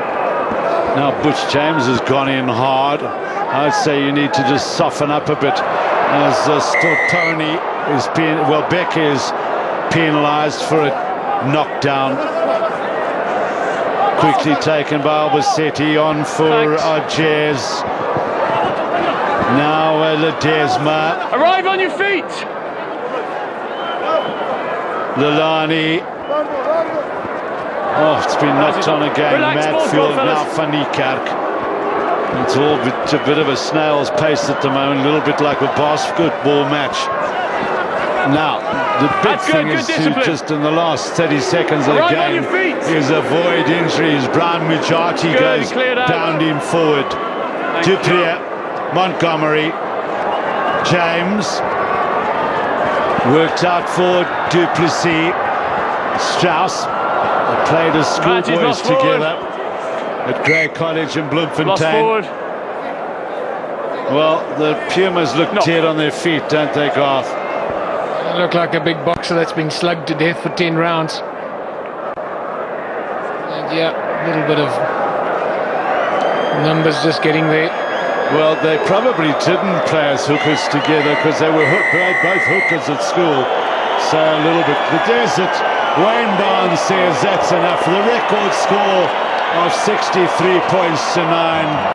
Speaker 1: Now Butch James has gone in hard. I'd say you need to just soften up a bit as Stortoni is being, well, Beck is penalised for a knockdown. Quickly taken by Albacete, on for Arjaz. Now Ledesma.
Speaker 3: Arrive on your feet.
Speaker 1: Lilani. Oh, it's been knocked on again. Madfield, now Fanike. It's all a bit of a snail's pace at the moment, a little bit like a basketball match. Now, the big
Speaker 3: That's
Speaker 1: thing
Speaker 3: good
Speaker 1: is to
Speaker 3: discipline.
Speaker 1: just in the last 30 seconds of the
Speaker 3: Right on
Speaker 1: game
Speaker 3: your feet.
Speaker 1: is avoid injuries. Brown Mujati
Speaker 3: Good,
Speaker 1: goes
Speaker 3: he cleared out.
Speaker 1: down him forward.
Speaker 3: Thank you.
Speaker 1: Duprier, Montgomery, James, worked out forward, Duplessis, Strauss. They played as
Speaker 3: Right, he's
Speaker 1: schoolboys
Speaker 3: lost forward.
Speaker 1: together at Grey College in
Speaker 3: Lost
Speaker 1: Bloemfontein.
Speaker 3: forward.
Speaker 1: Well, the Pumas look
Speaker 3: No.
Speaker 1: dead on their feet, don't they, Garth?
Speaker 2: They look like a big boxer that's been slugged to death for 10 rounds. And yeah, a little bit of numbers just getting there.
Speaker 1: Well, they probably didn't play as hookers together because they were both hookers at school. So a little bit. But there's it. Wayne Barnes says that's enough. The record score of 63 points to 9.